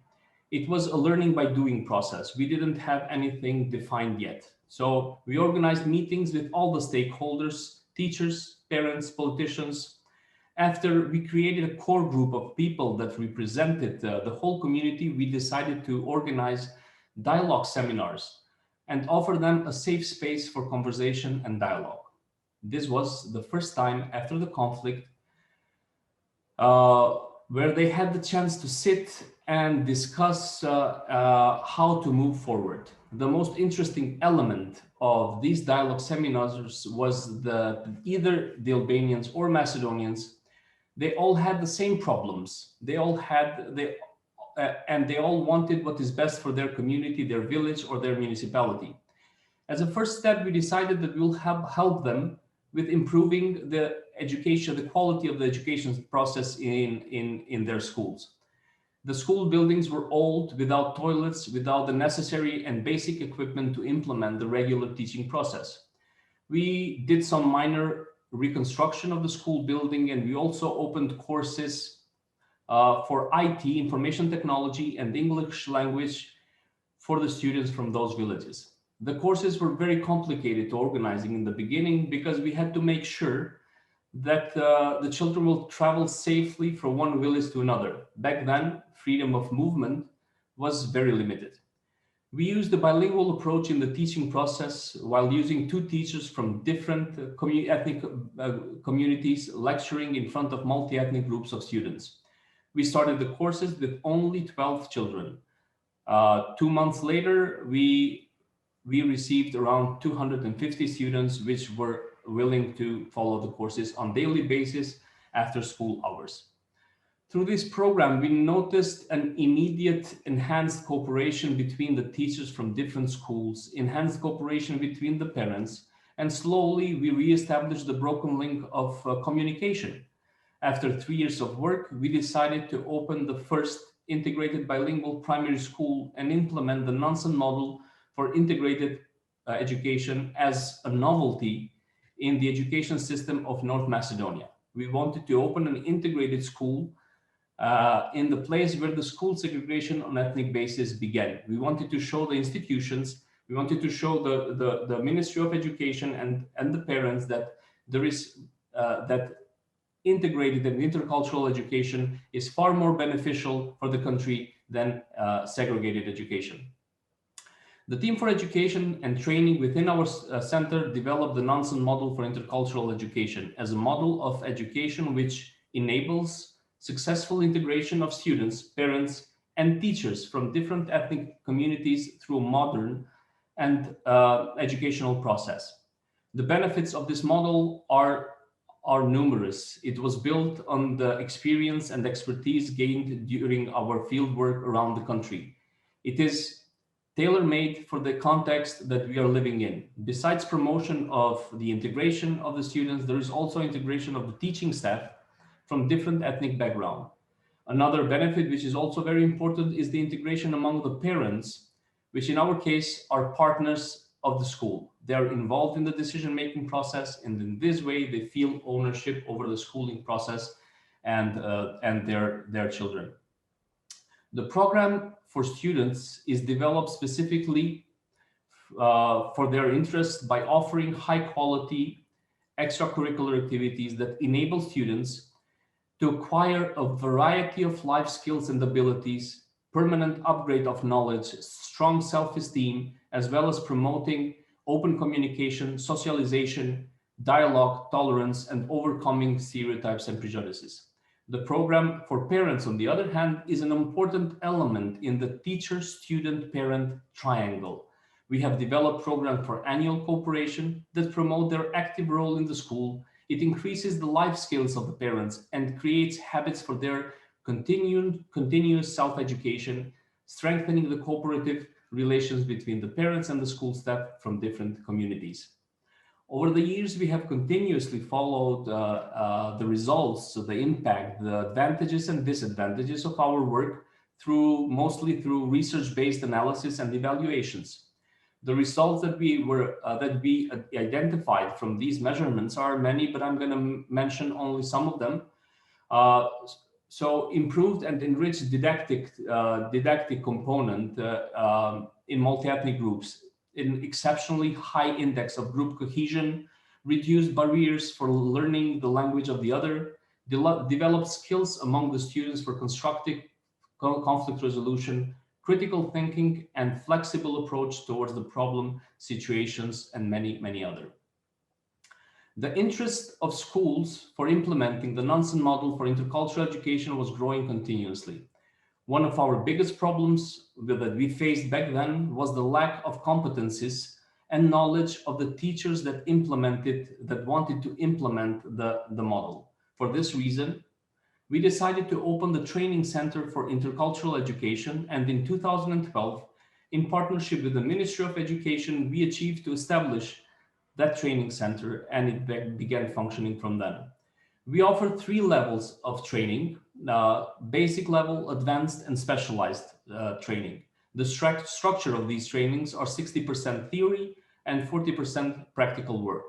It was a learning by doing process. We didn't have anything defined yet. So we organized meetings with all the stakeholders, teachers, parents, politicians. After we created a core group of people that represented the whole community, we decided to organize dialogue seminars and offer them a safe space for conversation and dialogue. This was the first time after the conflict where they had the chance to sit and discuss how to move forward. The most interesting element of these dialogue seminars was that either the Albanians or Macedonians, they all had the same problems. They all wanted what is best for their community, their village, or their municipality. As a first step, we decided that we'll help them with improving the education, the quality of the education process in their schools. The school buildings were old, without toilets, without the necessary and basic equipment to implement the regular teaching process. We did some minor reconstruction of the school building, and we also opened courses for IT, information technology, and English language for the students from those villages. The courses were very complicated to organizing in the beginning because we had to make sure that the children will travel safely from one village to another. Back then, freedom of movement was very limited. We used the bilingual approach in the teaching process while using two teachers from different ethnic communities lecturing in front of multi-ethnic groups of students. We started the courses with only 12 children. 2 months later, we received around 250 students which were willing to follow the courses on daily basis after school hours. Through this program, we noticed an immediate enhanced cooperation between the teachers from different schools, enhanced cooperation between the parents, and slowly we reestablished the broken link of communication. After 3 years of work, we decided to open the first integrated bilingual primary school and implement the Nansen model for integrated education as a novelty in the education system of North Macedonia. We wanted to open an integrated school in the place where the school segregation on ethnic basis began. We wanted to show the institutions, we wanted to show the Ministry of Education and the parents that there is that integrated and intercultural education is far more beneficial for the country than segregated education. The team for education and training within our center developed the Nansen model for intercultural education as a model of education which enables successful integration of students, parents, and teachers from different ethnic communities through a modern and educational process. The benefits of this model are numerous. It was built on the experience and expertise gained during our fieldwork around the country. It is tailor-made for the context that we are living in. Besides promotion of the integration of the students, there is also integration of the teaching staff from different ethnic background. Another benefit, which is also very important, is the integration among the parents, which in our case are partners of the school. They are involved in the decision-making process, and in this way, they feel ownership over the schooling process and their children. The program for students is developed specifically for their interests by offering high-quality extracurricular activities that enable students to acquire a variety of life skills and abilities, permanent upgrade of knowledge, strong self-esteem, as well as promoting open communication, socialization, dialogue, tolerance, and overcoming stereotypes and prejudices. The program for parents, on the other hand, is an important element in the teacher, student, parent triangle. We have developed programs for annual cooperation that promote their active role in the school. It increases the life skills of the parents and creates habits for their continuous self-education, strengthening the cooperative relations between the parents and the school staff from different communities. Over the years, we have continuously followed the results, so the impact, the advantages and disadvantages of our work mostly through research-based analysis and evaluations. The results that we identified from these measurements are many, but I'm going to mention only some of them. So improved and enriched didactic component in multi-ethnic groups, an exceptionally high index of group cohesion, reduced barriers for learning the language of the other, developed skills among the students for constructive conflict resolution, critical thinking, and flexible approach towards the problem situations, and many, many other. The interest of schools for implementing the Nansen model for intercultural education was growing continuously. One of our biggest problems that we faced back then was the lack of competencies and knowledge of the teachers that wanted to implement the model. For this reason, we decided to open the Training Center for Intercultural Education, and in 2012, in partnership with the Ministry of Education, we achieved to establish that training center, and it began functioning from then. We offer 3 levels of training: basic level, advanced, and specialized training. The structure of these trainings are 60% theory and 40% practical work.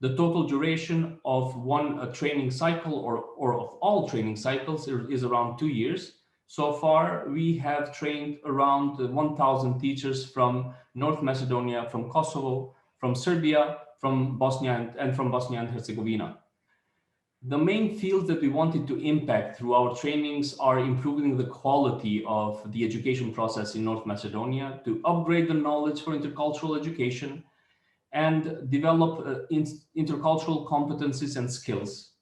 The total duration of one training cycle or of all training cycles is around 2 years. So far, we have trained around 1,000 teachers from North Macedonia, from Kosovo, from Serbia, from Bosnia and Herzegovina. The main fields that we wanted to impact through our trainings are improving the quality of the education process in North Macedonia, to upgrade the knowledge for intercultural education, and develop intercultural competencies and skills.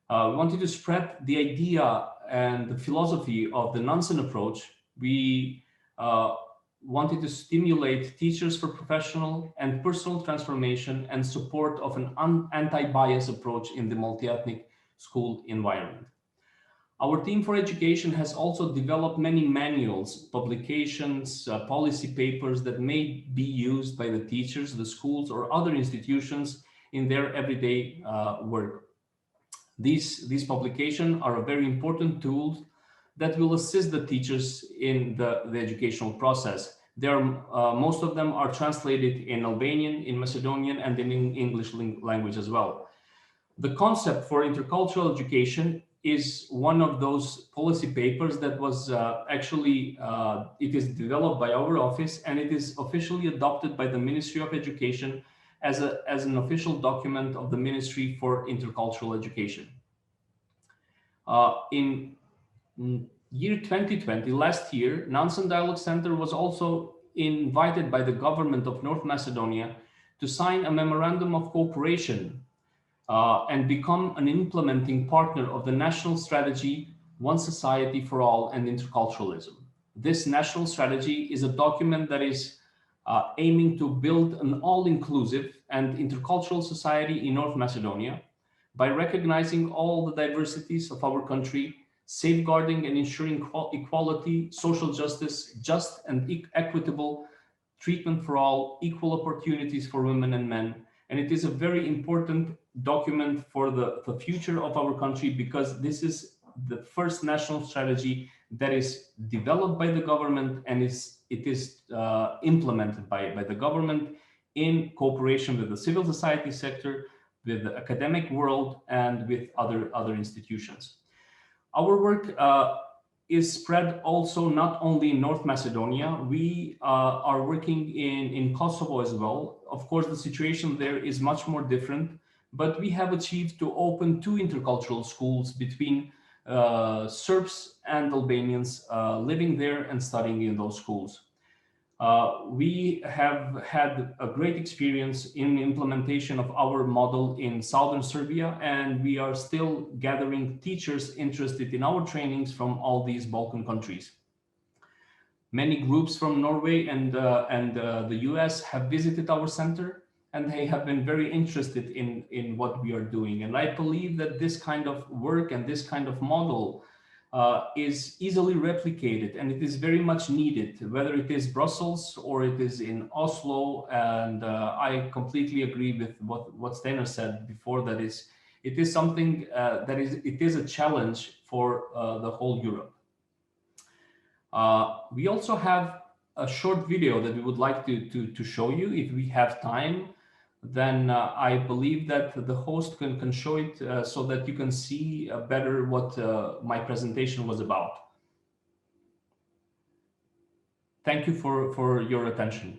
We wanted to spread the idea and the philosophy of the Nansen approach. We wanted to stimulate teachers for professional and personal transformation and support of an anti-bias approach in the multi-ethnic school environment. Our team for education has also developed many manuals, publications, policy papers that may be used by the teachers, the schools, or other institutions in their everyday work. These publications are a very important tool that will assist the teachers in the educational process. Most of them are translated in Albanian, in Macedonian, and in English language as well. The concept for intercultural education is one of those policy papers that was it is developed by our office, and it is officially adopted by the Ministry of Education as an official document of the Ministry for Intercultural Education. In year 2020, last year, Nansen Dialogue Center was also invited by the government of North Macedonia to sign a memorandum of cooperation and become an implementing partner of the national strategy, One Society for All and Interculturalism. This national strategy is a document that is aiming to build an all-inclusive and intercultural society in North Macedonia by recognizing all the diversities of our country, safeguarding and ensuring equality, social justice, just and equitable treatment for all, equal opportunities for women and men. And it is a very important document for the future of our country, because this is the first national strategy that is developed by the government, and it is implemented by the government in cooperation with the civil society sector, with the academic world, and with other institutions. Our work is spread also not only in North Macedonia. We are working in Kosovo as well. Of course, the situation there is much more different, but we have achieved to open 2 intercultural schools between Serbs and Albanians living there and studying in those schools. We have had a great experience in the implementation of our model in southern Serbia, and we are still gathering teachers interested in our trainings from all these Balkan countries. Many groups from Norway and the US have visited our center, and they have been very interested in what we are doing. And I believe that this kind of work and this kind of model is easily replicated, and it is very much needed, whether it is Brussels or it is in Oslo. And I completely agree with what Steinar said before, that it is something it is a challenge for the whole Europe. We also have a short video that we would like to show you if we have time. Then I believe that the host can show it so that you can see better what my presentation was about. Thank you for your attention.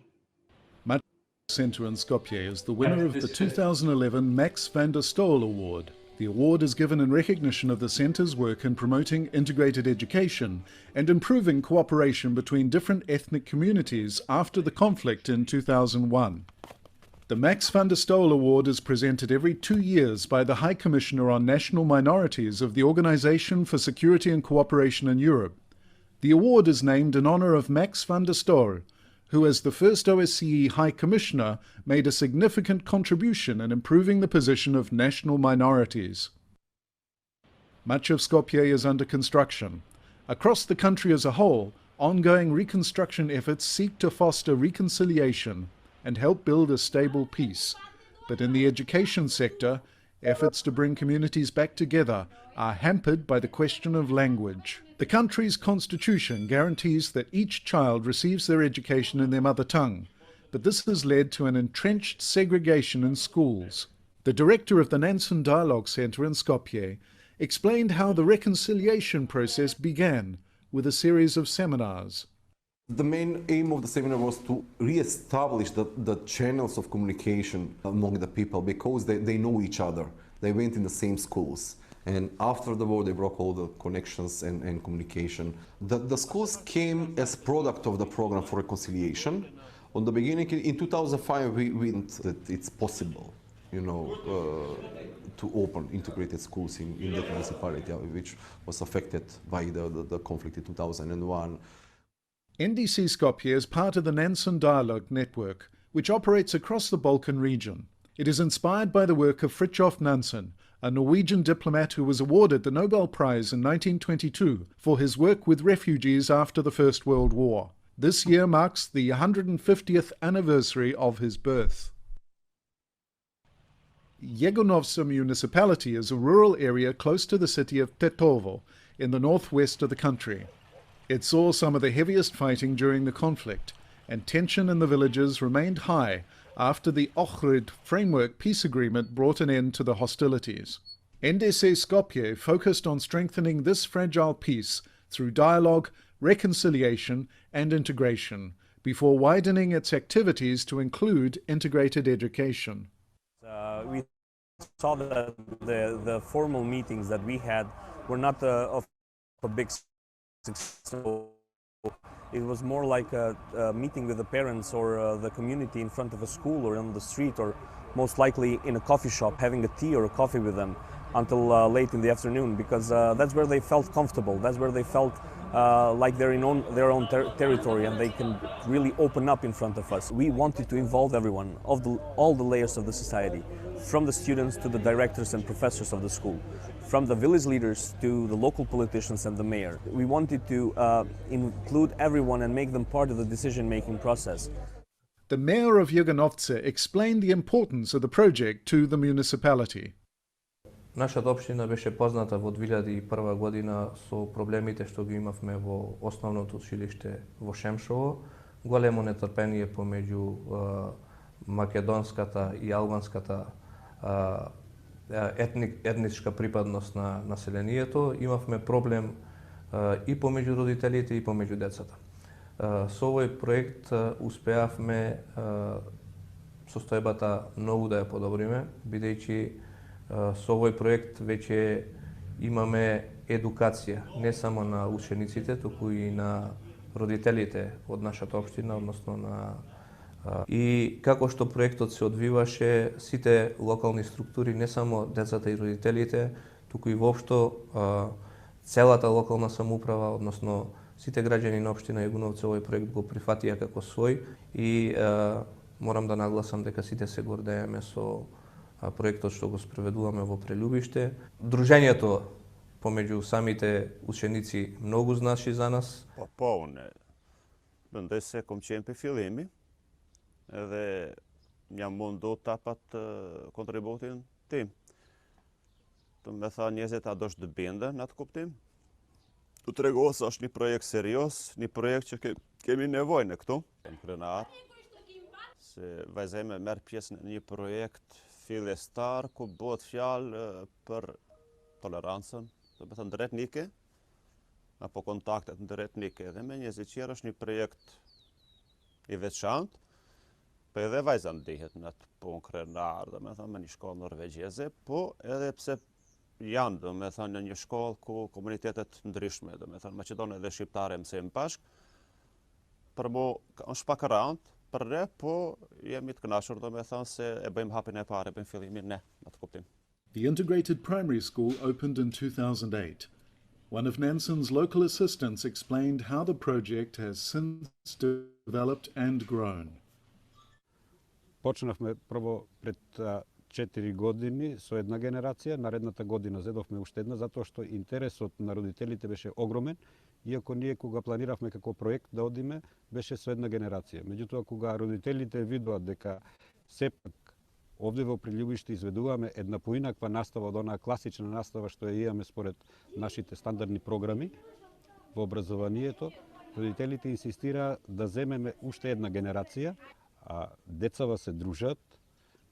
Center in Skopje is the winner of the 2011 Max van der Stoel Award. The award is given in recognition of the center's work in promoting integrated education and improving cooperation between different ethnic communities after the conflict in 2001. The Max van der Stoel Award is presented every 2 years by the High Commissioner on National Minorities of the Organization for Security and Cooperation in Europe. The award is named in honor of Max van der Stoel, who as the first OSCE High Commissioner made a significant contribution in improving the position of national minorities. Much of Skopje is under construction. Across the country as a whole, ongoing reconstruction efforts seek to foster reconciliation and help build a stable peace. But in the education sector, efforts to bring communities back together are hampered by the question of language. The country's constitution guarantees that each child receives their education in their mother tongue, but this has led to an entrenched segregation in schools. The director of the Nansen Dialogue Center in Skopje explained how the reconciliation process began with a series of seminars. The main aim of the seminar was to re-establish the channels of communication among the people, because they know each other. They went in the same schools. And after the war, they broke all the connections and communication. The schools came as product of the program for reconciliation. On the beginning, in 2005, we went that it's possible, to open integrated schools in the municipality, which was affected by the conflict in 2001. NDC Skopje is part of the Nansen Dialogue Network, which operates across the Balkan region. It is inspired by the work of Fridtjof Nansen, a Norwegian diplomat who was awarded the Nobel Prize in 1922 for his work with refugees after the First World War. This year marks the 150th anniversary of his birth. Jegunovce municipality is a rural area close to the city of Tetovo in the northwest of the country. It saw some of the heaviest fighting during the conflict, and tension in the villages remained high after the Ohrid Framework Peace Agreement brought an end to the hostilities. NDC Skopje focused on strengthening this fragile peace through dialogue, reconciliation and integration, before widening its activities to include integrated education. We saw that the formal meetings that we had were not of a big success. So it was more like a meeting with the parents or the community in front of a school or on the street, or most likely in a coffee shop, having a tea or a coffee with them until late in the afternoon, because that's where they felt comfortable. That's where they felt like they're in their own territory, and they can really open up in front of us. We wanted to involve everyone, all the layers of the society, from the students to the directors and professors of the school, from the village leaders to the local politicians and the mayor. We wanted to include everyone and make them part of the decision-making process. The mayor of Jegunovce explained the importance of the project to the municipality. Нашата општина беше позната во 2001 година со проблемите што ги имавме во основното училиште во Шемшово. Големо нетрпение помеѓу македонската и албанската етничка припадност на населението. Имавме проблем и помеѓу родителите и помеѓу децата. Со овој проект успеавме состојбата многу да ја подобриме, бидејќи со овој проект веќе имаме едукација не само на учениците, туку и на родителите од нашата општина, односно на и како што проектот се одвиваше, сите локални структури, не само децата и родителите, туку и воопшто целата локална самоуправа, односно сите граѓани на општина Јегуновце овој проект го прифатија како свој и морам да нагласам дека сите се гордееме со проектот што го спроведуваме во Прелюбиште. Дружењето Помеѓу самите ученици многу значи за нас. Po unë mendoj se kom qenë për fillimi edhe jam mundu ta pat kontributin tim. Të me tha njerëzit a dosh të bindën në atë kuptim. Të tregohet se është një projekt serios, një projekt që kemi nevojë në këtu. Në krenar, se vajza ime merr pjesë në një projekt fillestar ku bëhet fjalë për tolerancën, do të thënë ndërretnike, apo kontaktet ndërretnike dhe me njerëzit tjerë është një projekt i veçantë, po edhe vajza ndihet në atë punë krenar, do të thënë me një shkollë norvegjeze, po edhe pse janë, do të thënë në një shkollë ku komunitetet ndryshme, do të thënë maqedone dhe shqiptare mësojnë bashkë, për mu është pak rënd, për ne, po jemi të kënaqur, do të thënë se e bëjmë hapin e parë, e bëjmë fillimin ne, në atë kuptim. The integrated primary school opened in 2008. One of Nansen's local assistants explained how the project has since developed and grown. Почнавме прво пред 4 години со една генерација, наредната година зедовме уште една, затоа што интересот на родителите беше огромен, иако ние кога планиравме како проект да одиме, беше со една генерација. Меѓутоа, кога родителите видоа дека сепак овде во Приљубиште изведуваме една поинаква настава од онаа класична настава што ја имаме според нашите стандардни програми во образованието, родителите инсистираа да земеме уште една генерација, а децава се дружат,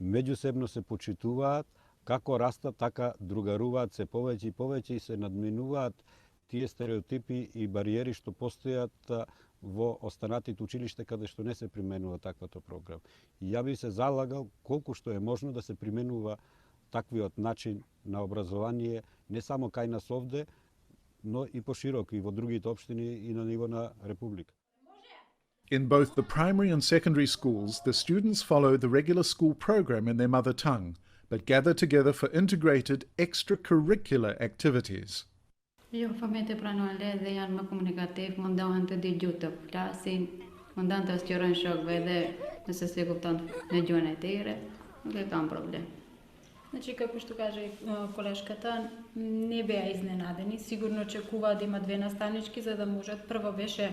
меѓусебно се почитуваат, како растат, така другаруваат се повеќе и повеќе и се надминуваат тие стереотипи и бариери што постојат во останатите училиште каде што не се применува таквата програма. И ја би се залагал колку што е можно да се применува таквиот начин на образование не само кај нас овде, но и пошироко и во другите општини и на ниво на република. In both the primary and secondary schools, the students follow the regular school program in their mother tongue, but gather together for integrated extracurricular activities. Jo, fëmijët e pranojnë dhe janë më komunikativ, mundohen të digjutë të flasin, mundohen të sqarojnë shokëve dhe nëse se kupton në gjuhën e tyre, nuk e kanë problem. Значи, како што каже колешката, не беа изненадени. Сигурно очекуваа да има две наставнички, за да можат. Прво беше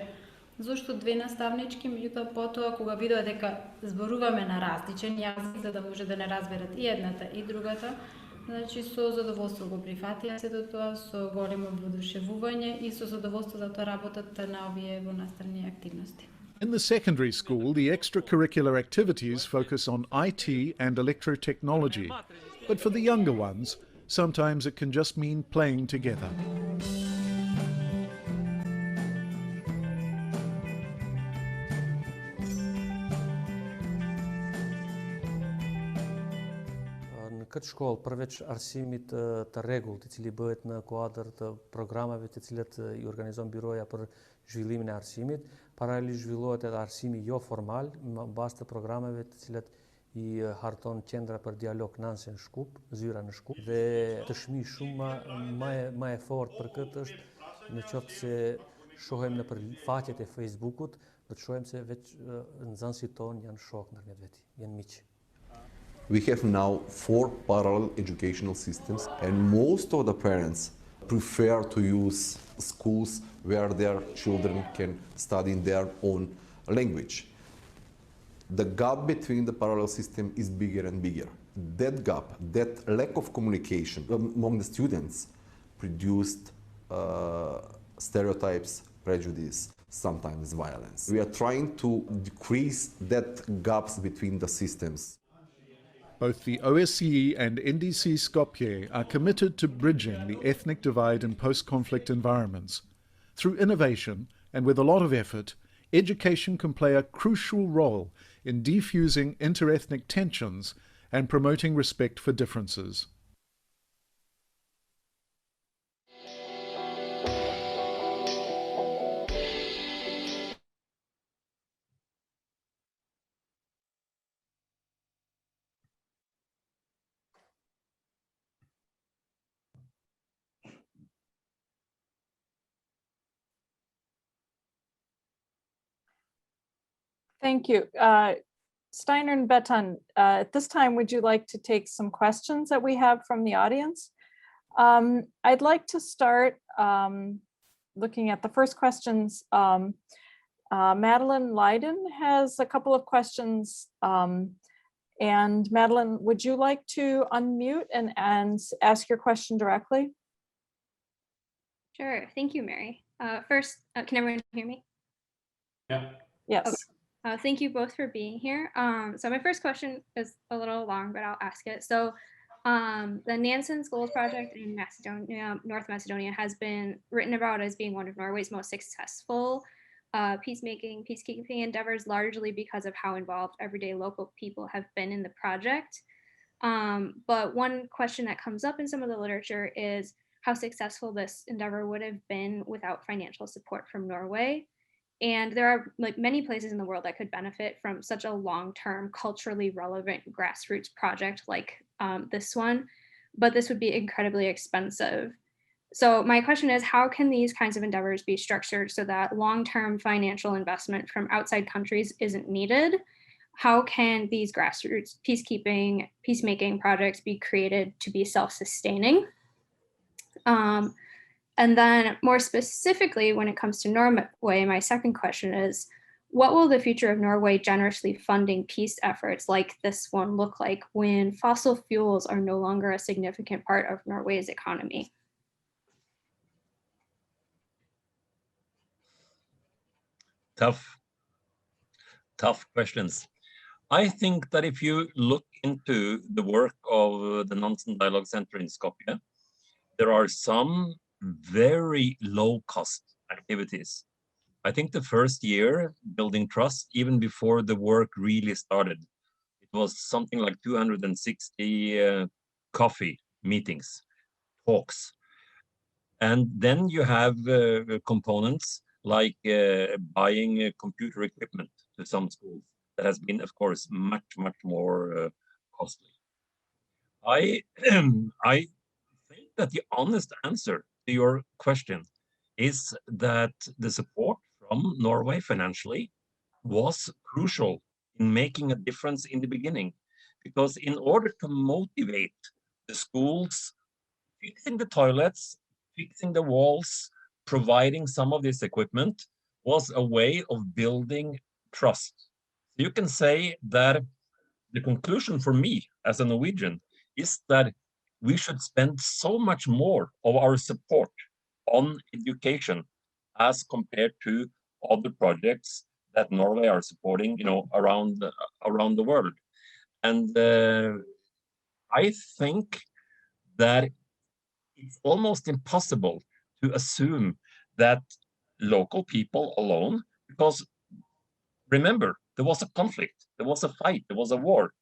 зошто две наставнички, меѓутоа потоа кога видоа дека зборуваме на различен јазик, за да може да не разберат и едната и другата, значи со задоволство го прифатија сето тоа, со големо воодушевување и со задоволство да тоа работат на овие во наставни активности. In the secondary school, the extracurricular activities focus on IT and electrotechnology, but for the younger ones, sometimes it can just mean playing together. Këtë shkollë, përveç arsimit të rregullt i cili bëhet në kuadër të programeve të cilat i organizon Biroja për zhvillimin e arsimit, paralelisht zhvillohet edhe arsimi jo formal në bazë të programeve të cilat i harton Qendra për Dialog Nansen Shkup, zyra në Shkup, dhe dëshmi shumë më e fortë për këtë është në qoftë se shohem në për faqet e Facebookut, do të shohem se veç nxënësit tonë janë shokë ndërmjet veti, janë miq. We have now 4 parallel educational systems, and most of the parents prefer to use schools where their children can study in their own language. The gap between the parallel system is bigger and bigger. That gap, that lack of communication among the students produced stereotypes, prejudice, sometimes violence. We are trying to decrease that gaps between the systems. Both the OSCE and NDC Skopje are committed to bridging the ethnic divide in post-conflict environments. Through innovation and with a lot of effort, education can play a crucial role in defusing interethnic tensions and promoting respect for differences. Thank you. Steinar Bryn Veton, at this time, would you like to take some questions that we have from the audience? I'd like to start looking at the first questions. Madeline Leiden has a couple of questions. And Madeline, would you like to unmute and ask your question directly? Sure. Thank you, Mary. First, can everyone hear me? Yeah. Yes. Okay. Thank you both for being here. So my first question is a little long, but I'll ask it. So the Nansen Schools project in Macedonia, North Macedonia, has been written about as being one of Norway's most successful peacekeeping endeavors, largely because of how involved everyday local people have been in the project. But one question that comes up in some of the literature is how successful this endeavor would have been without financial support from Norway. And there are like many places in the world that could benefit from such a long-term, culturally relevant grassroots project like this one, but this would be incredibly expensive. So my question is, how can these kinds of endeavors be structured so that long-term financial investment from outside countries isn't needed? How can these grassroots peacemaking projects be created to be self-sustaining? And then more specifically, when it comes to Norway, my second question is, what will the future of Norway generously funding peace efforts like this one look like when fossil fuels are no longer a significant part of Norway's economy? Tough questions. I think that if you look into the work of the Nansen Dialogue Center in Skopje, there are some very low-cost activities. I think the first year building trust, even before the work really started, it was something like 260 coffee meetings, talks. And then you have components like buying computer equipment to some schools. That has been, of course, much more costly. I think that the honest answer to your question is that the support from Norway financially was crucial in making a difference in the beginning, because in order to motivate the schools, fixing the toilets, fixing the walls, providing some of this equipment was a way of building trust. You can say that the conclusion for me as a Norwegian is that we should spend so much more of our support on education as compared to other projects that Norway are supporting, around the world. And I think that it's almost impossible to assume that local people alone, because remember, there was a conflict, there was a fight, there was a war.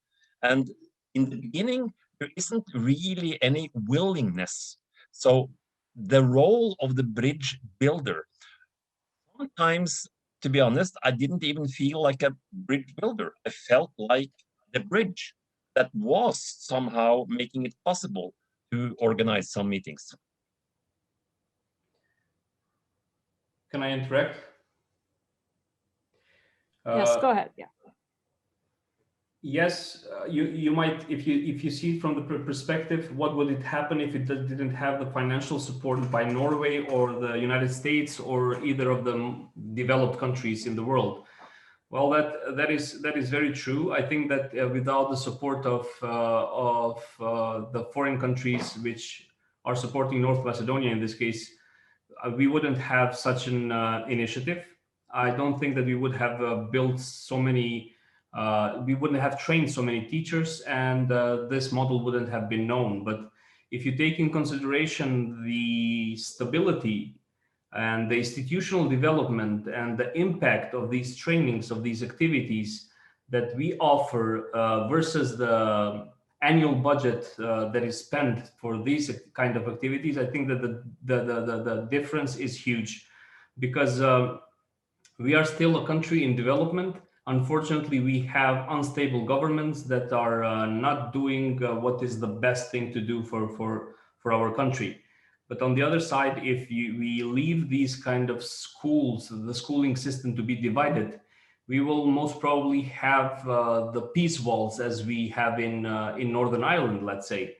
And in the beginning, there isn't really any willingness. So the role of the bridge builder, sometimes, to be honest, I didn't even feel like a bridge builder. I felt like the bridge that was somehow making it possible to organize some meetings. Can I interact? Yes, go ahead. Yeah. Yes, you might, if you see it from the perspective, what would it happen if it didn't have the financial support by Norway or the United States or either of the developed countries in the world? Well, that is very true. I think that without the support of the foreign countries which are supporting North Macedonia in this case, we wouldn't have such an initiative. I don't think that we would have built so many. We wouldn't have trained so many teachers, and this model wouldn't have been known. But if you take in consideration the stability and the institutional development and the impact of these trainings, of these activities that we offer versus the annual budget that is spent for these kind of activities, I think that the difference is huge, because we are still a country in development. Unfortunately, we have unstable governments that are not doing what is the best thing to do for our country. But on the other side, if we leave these kind of schools, the schooling system to be divided, we will most probably have the peace walls as we have in Northern Ireland, let's say.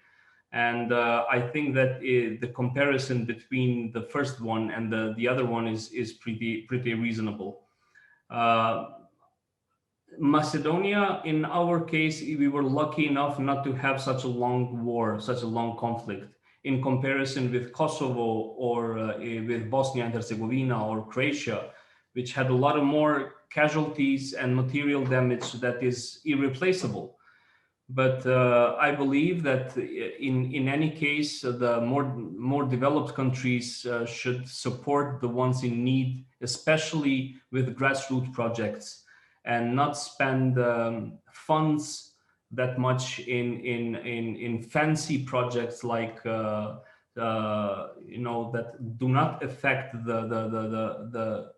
And I think that the comparison between the first one and the other one is pretty reasonable. Macedonia, in our case, we were lucky enough not to have such a long war, such a long conflict, in comparison with Kosovo or with Bosnia and Herzegovina or Croatia, which had a lot of more casualties and material damage that is irreplaceable. But I believe that in any case, the more developed countries should support the ones in need, especially with grassroots projects, and not spend funds that much in fancy projects like that do not affect the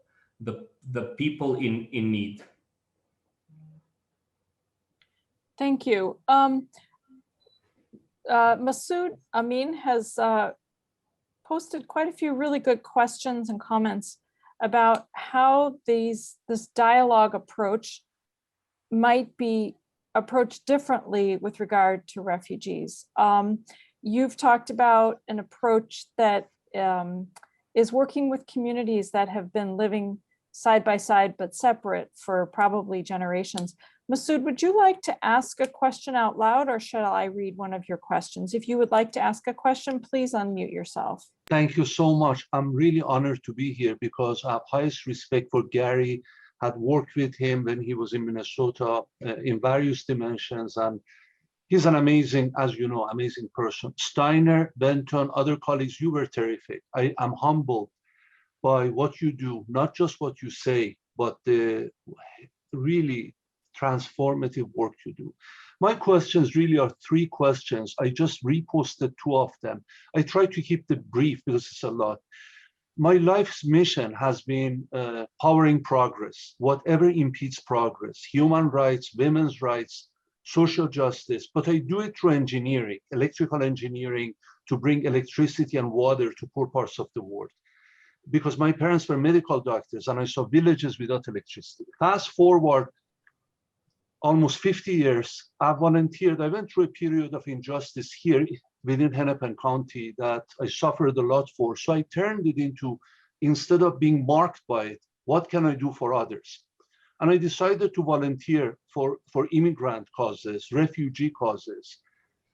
people in need. Thank you. Masoud Amin has posted quite a few really good questions and comments about how this dialogue approach might be approached differently with regard to refugees. You've talked about an approach that is working with communities that have been living side by side but separate for probably generations. Masoud, would you like to ask a question out loud, or shall I read one of your questions? If you would like to ask a question, please unmute yourself. Thank you so much. I'm really honored to be here because I have highest respect for Gary. Had worked with him when he was in Minnesota in various dimensions, and he's an amazing, as you know, amazing person. Steinar, Benton, other colleagues, you were terrific. I am humbled by what you do, not just what you say, but the really transformative work you do. My questions really are three questions. I just reposted two of them. I try to keep it brief because it's a lot. My life's mission has been powering progress, whatever impedes progress, human rights, women's rights, social justice, but I do it through engineering, electrical engineering, to bring electricity and water to poor parts of the world. Because my parents were medical doctors and I saw villages without electricity. Fast forward almost 50 years, I volunteered. I went through a period of injustice here within Hennepin County that I suffered a lot for. So I turned it into, instead of being marked by it, what can I do for others? And I decided to volunteer for immigrant causes, refugee causes.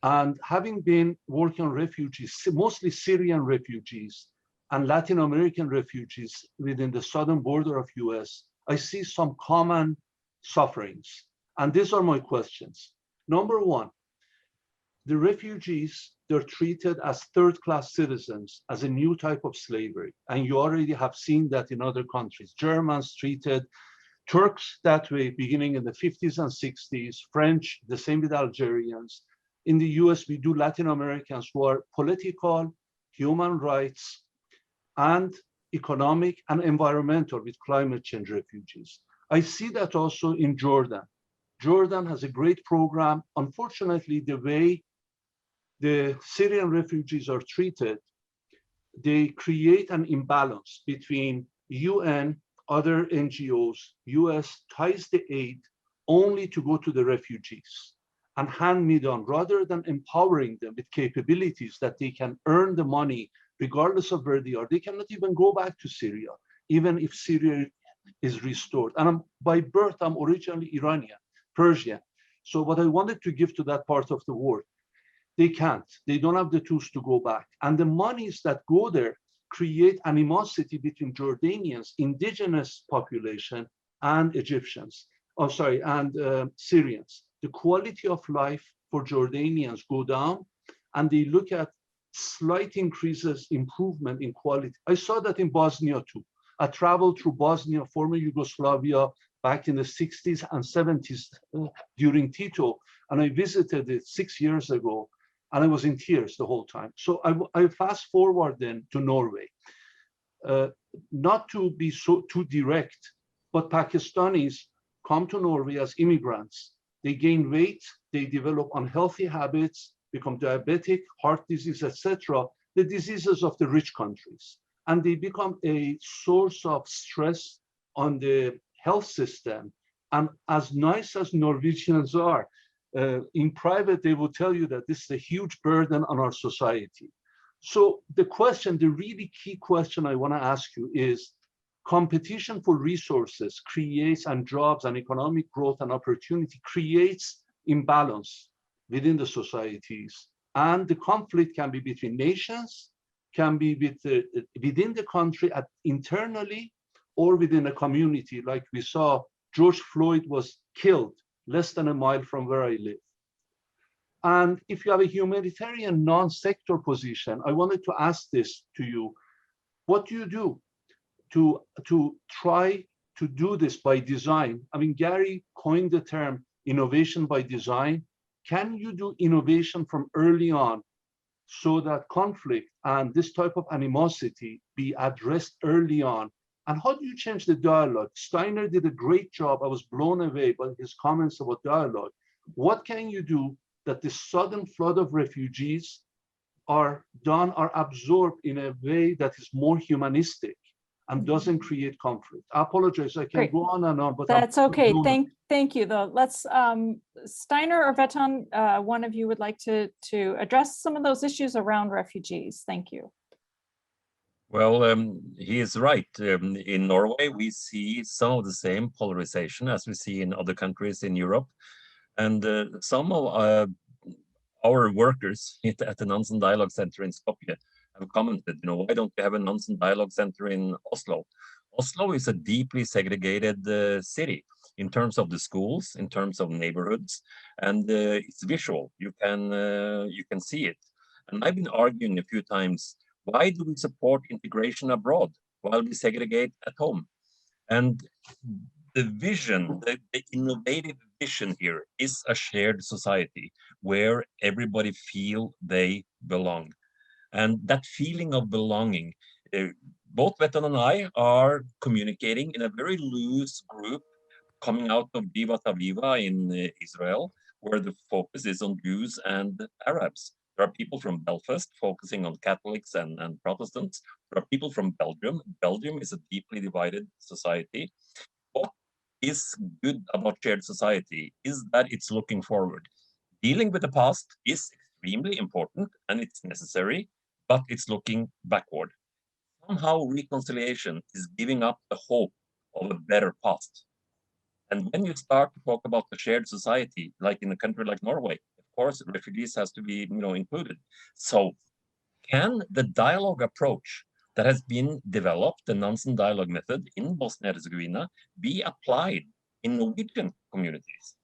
And having been working on refugees, mostly Syrian refugees and Latin American refugees within the southern border of US, I see some common sufferings. And these are my questions. Number one, the refugees, they're treated as third-class citizens, as a new type of slavery. And you already have seen that in other countries. Germans treated Turks that way beginning in the 50s and 60s, French, the same with Algerians. In the US, we do Latin Americans who are political, human rights, and economic and environmental with climate change refugees. I see that also in Jordan. Jordan has a great program. Unfortunately, the way the Syrian refugees are treated, they create an imbalance between UN, other NGOs, US ties the aid only to go to the refugees and hand me down rather than empowering them with capabilities that they can earn the money regardless of where they are. They cannot even go back to Syria, even if Syria is restored. And by birth, I'm originally Iranian, Persian. So what I wanted to give to that part of the world, they can't. They don't have the tools to go back. And the monies that go there create animosity between Jordanians, indigenous population, and Egyptians, and Syrians. The quality of life for Jordanians go down, and they look at slight increases, improvement in quality. I saw that in Bosnia too. I traveled through Bosnia, former Yugoslavia, back in the 60s and 70s during Tito, and I visited it 6 years ago, and I was in tears the whole time. So I fast forward then to Norway. Not to be too direct, but Pakistanis come to Norway as immigrants. They gain weight, they develop unhealthy habits, become diabetic, heart disease, etc., the diseases of the rich countries. And they become a source of stress on the health system. And as nice as Norwegians are, in private, they will tell you that this is a huge burden on our society. So the question, the really key question I want to ask you is, competition for resources creates, and jobs and economic growth and opportunity creates imbalance within the societies. And the conflict can be between nations, can be within the country internally, or within a community. Like we saw, George Floyd was killed less than a mile from where I live. And if you have a humanitarian non-sector position, I wanted to ask this to you. What do you do to try to do this by design? I mean, Gary coined the term innovation by design. Can you do innovation from early on so that conflict and this type of animosity be addressed early on? And how do you change the dialogue? Steinar did a great job. I was blown away by his comments about dialogue. What can you do that the sudden flood of refugees are absorbed in a way that is more humanistic and doesn't create conflict? I apologize, I can go on and on, but that's okay. Thank you, though. Let's Steinar or Veton, one of you would like to address some of those issues around refugees. Thank you. Well, he is right. In Norway, we see some of the same polarization as we see in other countries in Europe. And some of our workers at the Nansen Dialogue Center in Skopje have commented, why don't we have a Nansen Dialogue Center in Oslo? Oslo is a deeply segregated city in terms of the schools, in terms of neighborhoods, and it's visual. You can see it. And I've been arguing a few times, why do we support integration abroad while we segregate at home? And the vision, the innovative vision here is a shared society where everybody feel they belong. And that feeling of belonging, both Veton and I are communicating in a very loose group coming out of Viva Ta Viva in Israel, where the focus is on Jews and Arabs. There are people from Belfast focusing on Catholics and Protestants. There are people from Belgium. Belgium is a deeply divided society. What is good about shared society is that it's looking forward. Dealing with the past is extremely important and it's necessary, but it's looking backward. Somehow reconciliation is giving up the hope of a better past. And when you start to talk about the shared society, like in a country like Norway, of course, refugees has to be included. So can the dialogue approach that has been developed, the Nansen Dialogue method in Bosnia and Herzegovina, be applied in Norwegian communities?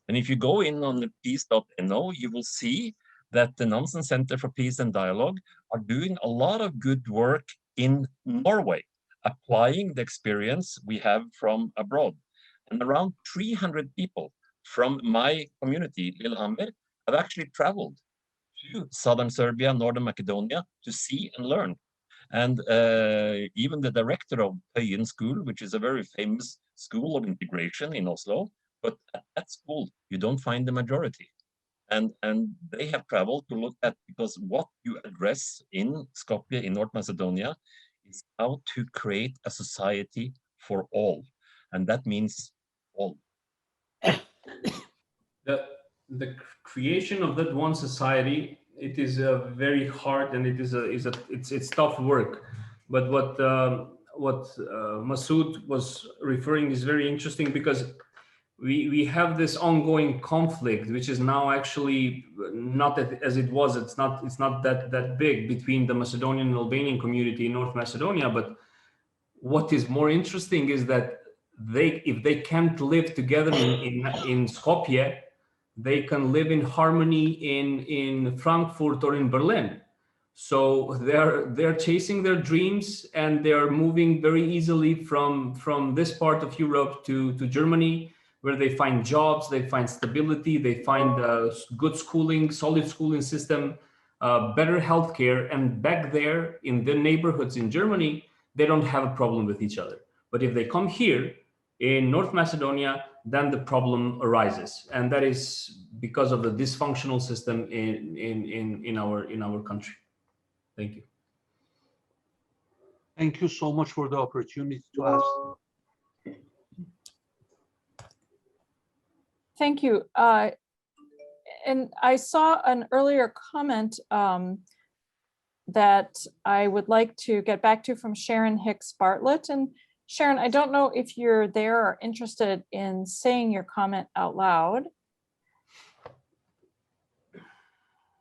And if you go in on the peace.no, you will see that the Nansen Center for Peace and Dialogue are doing a lot of good work in Norway, applying the experience we have from abroad. And around 300 people from my community, Lillahambe, have actually traveled to southern Serbia, northern Macedonia, to see and learn. And even the director of Høyen School, which is a very famous school of integration in Oslo, but at that school, you don't find the majority. And they have traveled to look at, because what you address in Skopje, in North Macedonia, is how to create a society for all. And that means all. The creation of that one society, it is very hard, and it's tough work. But what Masoud was referring is very interesting, because we have this ongoing conflict, which is now actually not as it was. It's not that big between the Macedonian and Albanian community in North Macedonia. But what is more interesting is that if they can't live together in Skopje, they can live in harmony in Frankfurt or in Berlin. So they're chasing their dreams, and they're moving very easily from this part of Europe to Germany, where they find jobs, they find stability, they find good schooling, solid schooling system, better healthcare. And back there in the neighborhoods in Germany, they don't have a problem with each other. But if they come here in North Macedonia, then the problem arises, and that is because of the dysfunctional system in our country. Thank you. Thank you so much for the opportunity to ask. Thank you. and I saw an earlier comment that I would like to get back to from Sharon Hicks Bartlett. And Sharon, I don't know if you're there or interested in saying your comment out loud.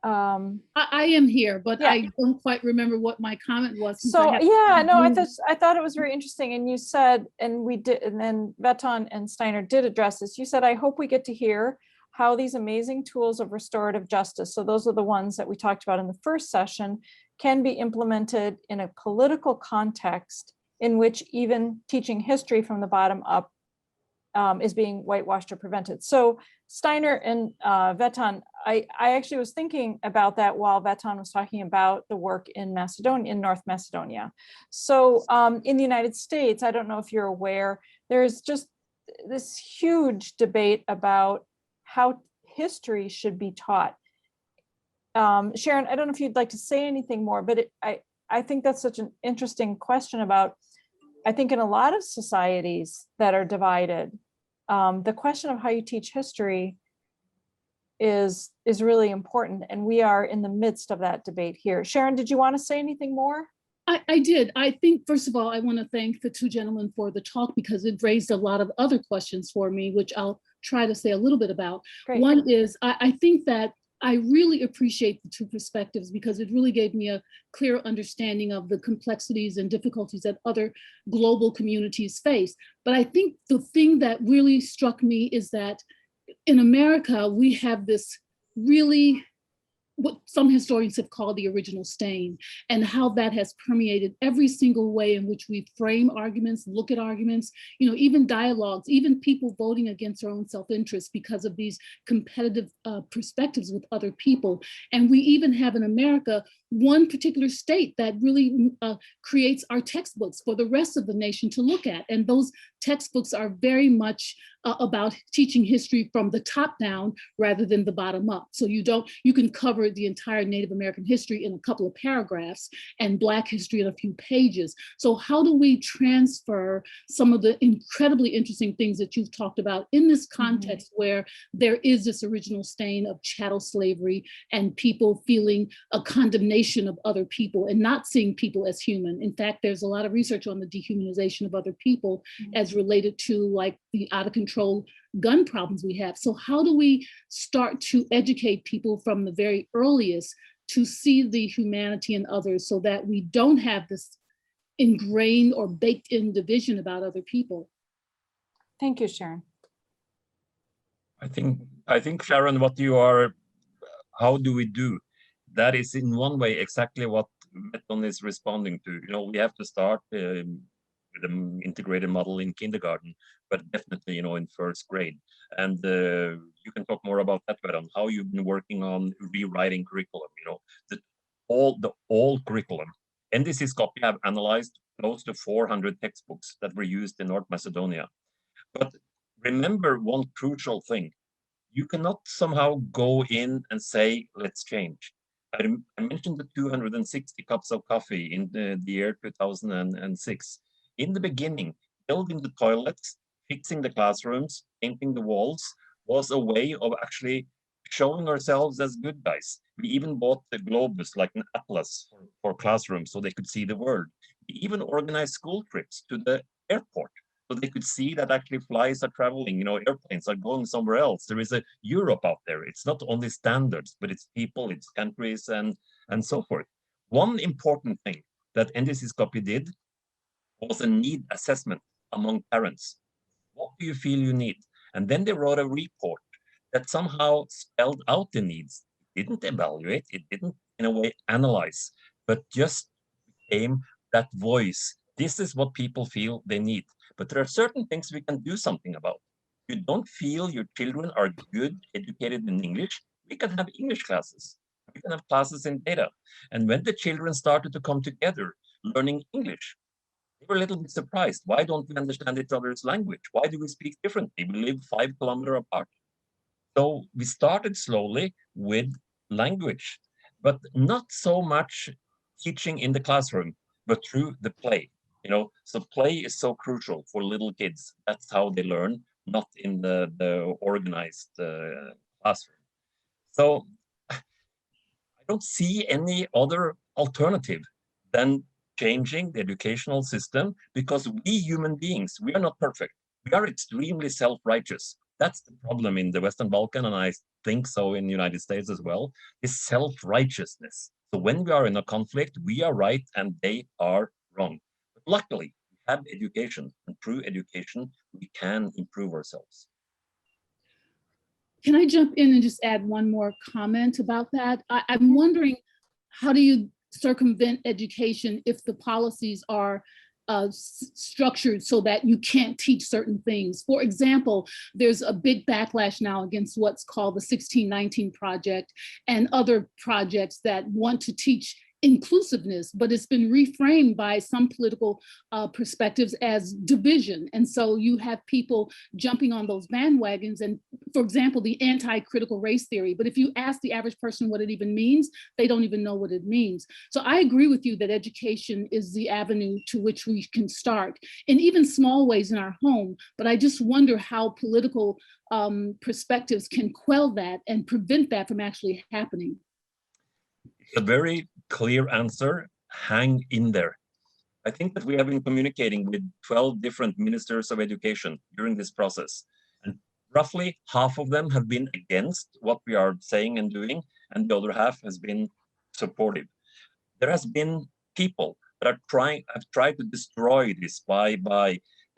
I am here, but yeah. I don't quite remember what my comment was. So yeah, no, I thought it was very interesting. And you said, and we did, and then Veton and Steinar did address this. You said, I hope we get to hear how these amazing tools of restorative justice, so those are the ones that we talked about in the first session, can be implemented in a political context in which even teaching history from the bottom up is being whitewashed or prevented. So Steinar and Veton, I actually was thinking about that while Veton was talking about the work in Macedonia, in North Macedonia. So in the United States, I don't know if you're aware, there's just this huge debate about how history should be taught. Sharon, I don't know if you'd like to say anything more, but I think that's such an interesting question about, I think in a lot of societies that are divided, the question of how you teach history is really important. And we are in the midst of that debate here. Sharon, did you want to say anything more? I did. I think, first of all, I want to thank the two gentlemen for the talk because it raised a lot of other questions for me, which I'll try to say a little bit about. Great. One is, I think that I really appreciate the two perspectives because it really gave me a clear understanding of the complexities and difficulties that other global communities face. But I think the thing that really struck me is that in America, we have this really, what some historians have called the original stain, and how that has permeated every single way in which we frame arguments, look at arguments, even dialogues, even people voting against their own self-interest because of these competitive perspectives with other people. And we even have in America one particular state that really creates our textbooks for the rest of the nation to look at. And those textbooks are very much about teaching history from the top down rather than the bottom up. So you can cover the entire Native American history in a couple of paragraphs and Black history in a few pages. So how do we transfer some of the incredibly interesting things that you've talked about in this context where there is this original stain of chattel slavery and people feeling a condemnation of other people and not seeing people as human. In fact, there's a lot of research on the dehumanization of other people as related to like the out of control gun problems we have. So how do we start to educate people from the very earliest to see the humanity in others so that we don't have this ingrained or baked in division about other people? Thank you, Sharon. I think Sharon, how do we do? That is in one way exactly what Veton is responding to. We have to start with an integrated model in kindergarten, but definitely, in first grade. And you can talk more about that, Veton, how you've been working on rewriting curriculum, the old curriculum. NDC Skopje have analyzed close to 400 textbooks that were used in North Macedonia. But remember one crucial thing. You cannot somehow go in and say, let's change. I mentioned the 260 cups of coffee in the year 2006. In the beginning, building the toilets, fixing the classrooms, painting the walls was a way of actually showing ourselves as good guys. We even bought the globus, like an atlas for classrooms, so they could see the world. We even organized school trips to the airport, so they could see that actually flights are traveling, airplanes are going somewhere else. There is a Europe out there. It's not only standards, but it's people, it's countries, and so forth. One important thing that NDC Skopje did was a need assessment among parents. What do you feel you need? And then they wrote a report that somehow spelled out the needs. It didn't evaluate, it didn't, in a way, analyze, but just became that voice. This is what people feel they need. But there are certain things we can do something about. You don't feel your children are good, educated in English, we can have English classes. We can have classes in data. And when the children started to come together, learning English, they were a little bit surprised. Why don't we understand each other's language? Why do we speak differently? We live 5 kilometers apart. So we started slowly with language, but not so much teaching in the classroom, but through the play. So play is so crucial for little kids. That's how they learn, not in the organized classroom. So I don't see any other alternative than changing the educational system, because we human beings, we are not perfect. We are extremely self-righteous. That's the problem in the Western Balkans, and I think so in the United States as well, is self-righteousness. So when we are in a conflict, we are right and they are wrong. But luckily, we have education, and through education, we can improve ourselves. Can I jump in and just add one more comment about that? I'm wondering, how do you circumvent education if the policies are structured so that you can't teach certain things? For example, there's a big backlash now against what's called the 1619 Project and other projects that want to teach inclusiveness, but it's been reframed by some political perspectives as division. And so you have people jumping on those bandwagons. And for example, the anti-critical race theory, but if you ask the average person what it even means, they don't even know what it means. So I agree with you that education is the avenue to which we can start in even small ways in our home. But I just wonder how political perspectives can quell that and prevent that from actually happening. A very clear answer: hang in there. I think that we have been communicating with 12 different ministers of education during this process, and roughly half of them have been against what we are saying and doing, and the other half has been supportive. There has been people that have tried to destroy this by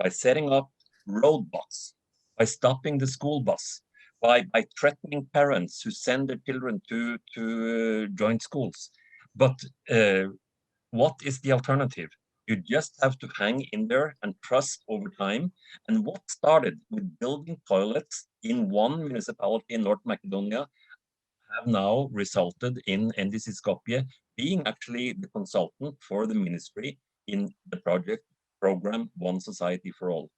setting up roadblocks, by stopping the school bus, by threatening parents who send their children to join schools. But what is the alternative? You just have to hang in there and trust over time. And what started with building toilets in one municipality in North Macedonia have now resulted in NDC Skopje being actually the consultant for the ministry in the program One Society for All.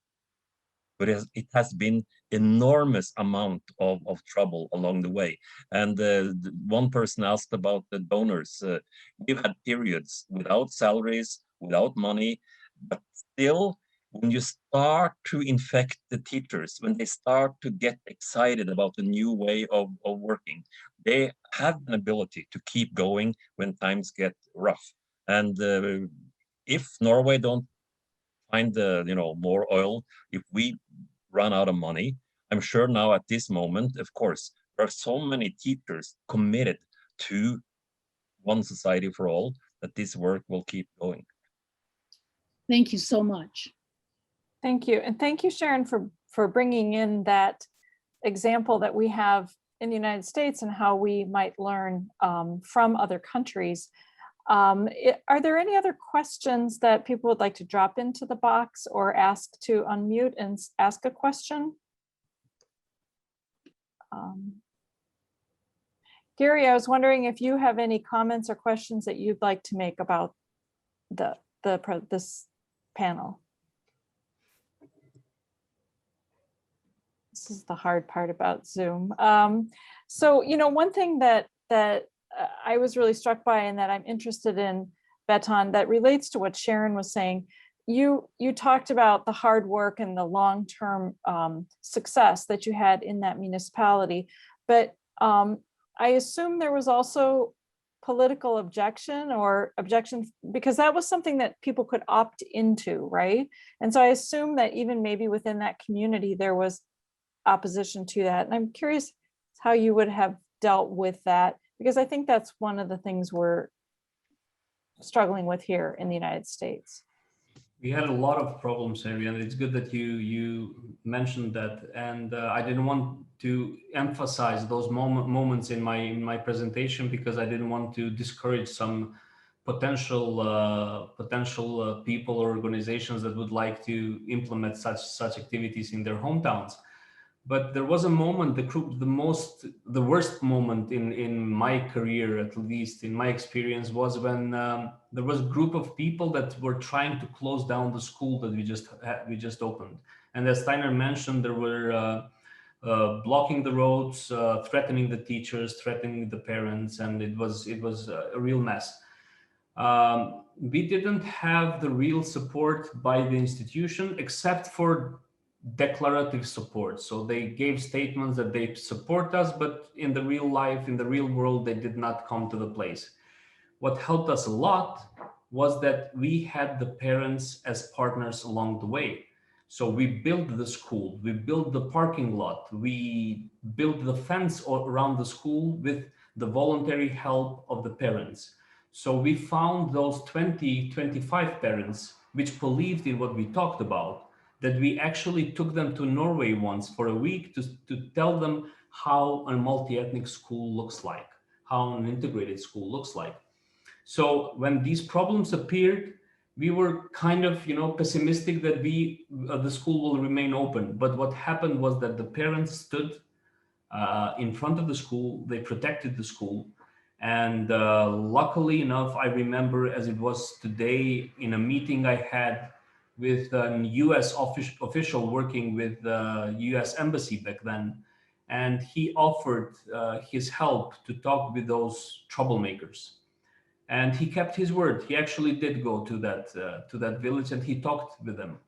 But it has been enormous amount of trouble along the way. And one person asked about the donors. We've had periods without salaries, without money, but still, when you start to infect the teachers, when they start to get excited about the new way of working, they have an ability to keep going when times get rough. And if Norway don't find more oil, if we run out of money, I'm sure now at this moment, of course, there are so many teachers committed to One Society for All that this work will keep going. Thank you so much. Thank you. And thank you, Sharon, for bringing in that example that we have in the United States and how we might learn from other countries. Are there any other questions that people would like to drop into the box or ask to unmute and ask a question? Gary, I was wondering if you have any comments or questions that you'd like to make about this panel. This is the hard part about Zoom. So, one thing that I was really struck by and that I'm interested in, Veton, that relates to what Sharon was saying. You talked about the hard work and the long-term success that you had in that municipality, but I assume there was also political objection because that was something that people could opt into, right? And so I assume that even maybe within that community, there was opposition to that. And I'm curious how you would have dealt with that, because I think that's one of the things we're struggling with here in the United States. We had a lot of problems, Harry, and it's good that you mentioned that. And I didn't want to emphasize those moments in my presentation because I didn't want to discourage some potential people or organizations that would like to implement such activities in their hometowns. But there was a moment, the worst moment in my career, at least in my experience, was when there was a group of people that were trying to close down the school that we just opened. And as Steinar mentioned, there were blocking the roads, threatening the teachers, threatening the parents, and it was a real mess. We didn't have the real support by the institution, except for declarative support. So they gave statements that they support us, but in the real life, in the real world, they did not come to the place. What helped us a lot was that we had the parents as partners along the way. So we built the school, we built the parking lot, we built the fence around the school with the voluntary help of the parents. So we found those 20, 25 parents which believed in what we talked about, that we actually took them to Norway once for a week to tell them how a multi-ethnic school looks like, how an integrated school looks like. So when these problems appeared, we were kind of, pessimistic that the school will remain open. But what happened was that the parents stood in front of the school, they protected the school. And luckily enough, I remember as it was today in a meeting I had with a US official working with the US embassy back then. And he offered his help to talk with those troublemakers. And he kept his word. He actually did go to that village and he talked with them.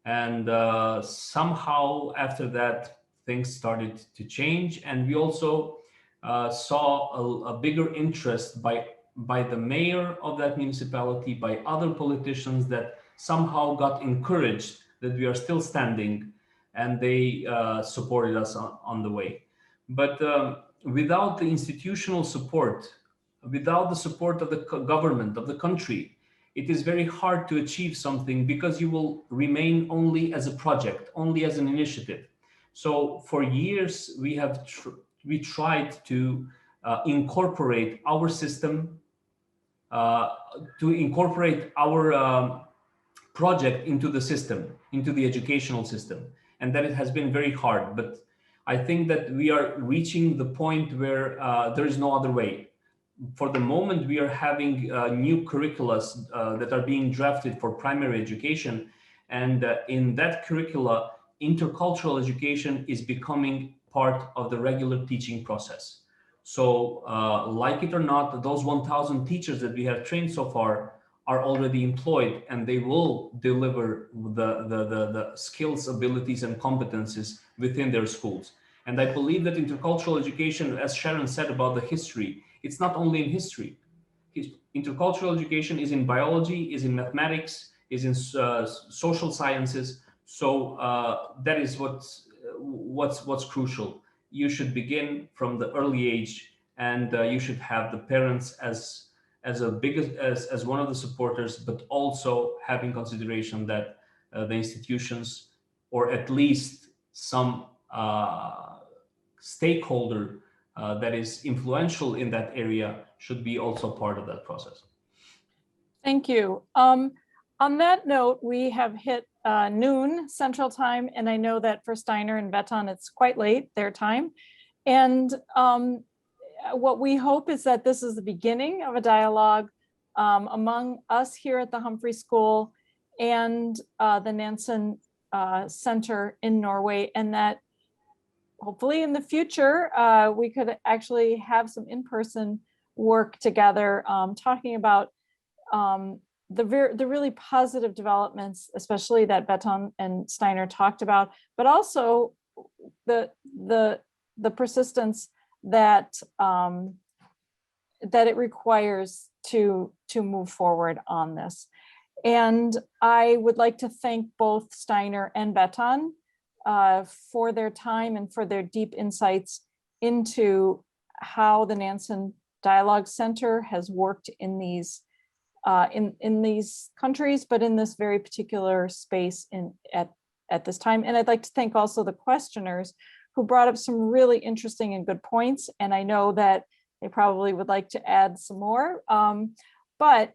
And somehow after that, things started to change. And we also saw a bigger interest by the mayor of that municipality, by other politicians that somehow got encouraged that we are still standing, and they supported us on the way. But without the institutional support, without the support of the government, of the country, it is very hard to achieve something because you will remain only as a project, only as an initiative. So for years, we tried to incorporate our system, to incorporate our project into the system, into the educational system. And that it has been very hard. But I think that we are reaching the point where there is no other way. For the moment, we are having new curricula that are being drafted for primary education. And in that curricula, intercultural education is becoming part of the regular teaching process. So like it or not, those 1,000 teachers that we have trained so far are already employed, and they will deliver the skills, abilities, and competencies within their schools. And I believe that intercultural education, as Sharon said about the history, it's not only in history. Intercultural education is in biology, is in mathematics, is in social sciences. So that is what's crucial. You should begin from the early age, and you should have the parents as one of the supporters, but also having consideration that the institutions, or at least some stakeholder that is influential in that area, should be also part of that process. Thank you. On that note, we have hit noon Central Time, and I know that for Steinar and Veton, it's quite late, their time. And what we hope is that this is the beginning of a dialogue among us here at the Humphrey School and the Nansen Center in Norway, and that hopefully in the future, we could actually have some in-person work together, talking about the really positive developments, especially that Veton and Steinar talked about, but also the persistence that that it requires to move forward on this. And I would like to thank both Steinar and Veton for their time and for their deep insights into how the Nansen Dialogue Center has worked in these countries, but in this very particular space at this time. And I'd like to thank also the questioners who brought up some really interesting and good points. And I know that they probably would like to add some more. But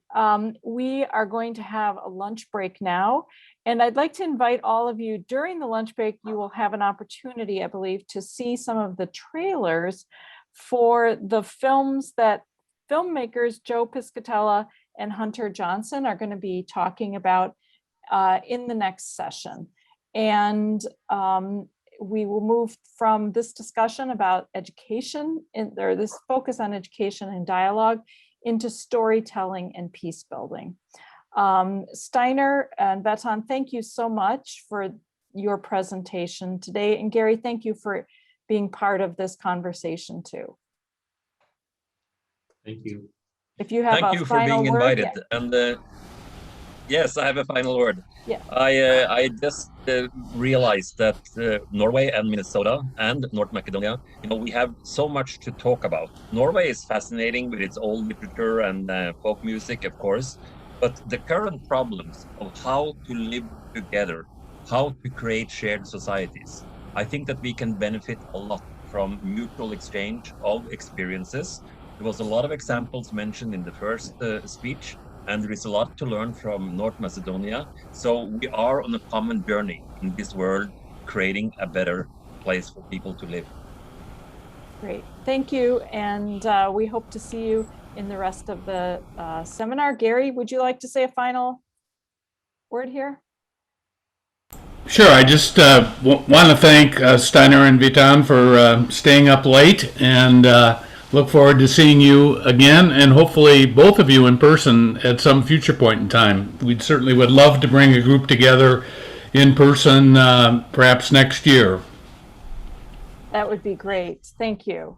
we are going to have a lunch break now. And I'd like to invite all of you during the lunch break, you will have an opportunity, I believe, to see some of the trailers for the films that filmmakers Joe Piscatella and Hunter Johnson are going to be talking about in the next session. And we will move from this discussion about education, or this focus on education and dialogue, into storytelling and peace building. Steinar and Veton, thank you so much for your presentation today. And Gary, thank you for being part of this conversation too. Thank you. If you have Thank a you for final being word, invited. And yes, I have a final word. Yeah. I just realized that Norway and Minnesota and North Macedonia, we have so much to talk about. Norway is fascinating with its old literature and folk music, of course, but the current problems of how to live together, how to create shared societies, I think that we can benefit a lot from mutual exchange of experiences. There was a lot of examples mentioned in the first speech, and there is a lot to learn from North Macedonia. So we are on a common journey in this world, creating a better place for people to live. Great, thank you. And we hope to see you in the rest of the seminar. Gary, would you like to say a final word here? Sure, I just want to thank Steinar and Veton for staying up late, and look forward to seeing you again, and hopefully both of you in person at some future point in time. We certainly would love to bring a group together in person perhaps next year. That would be great. Thank you.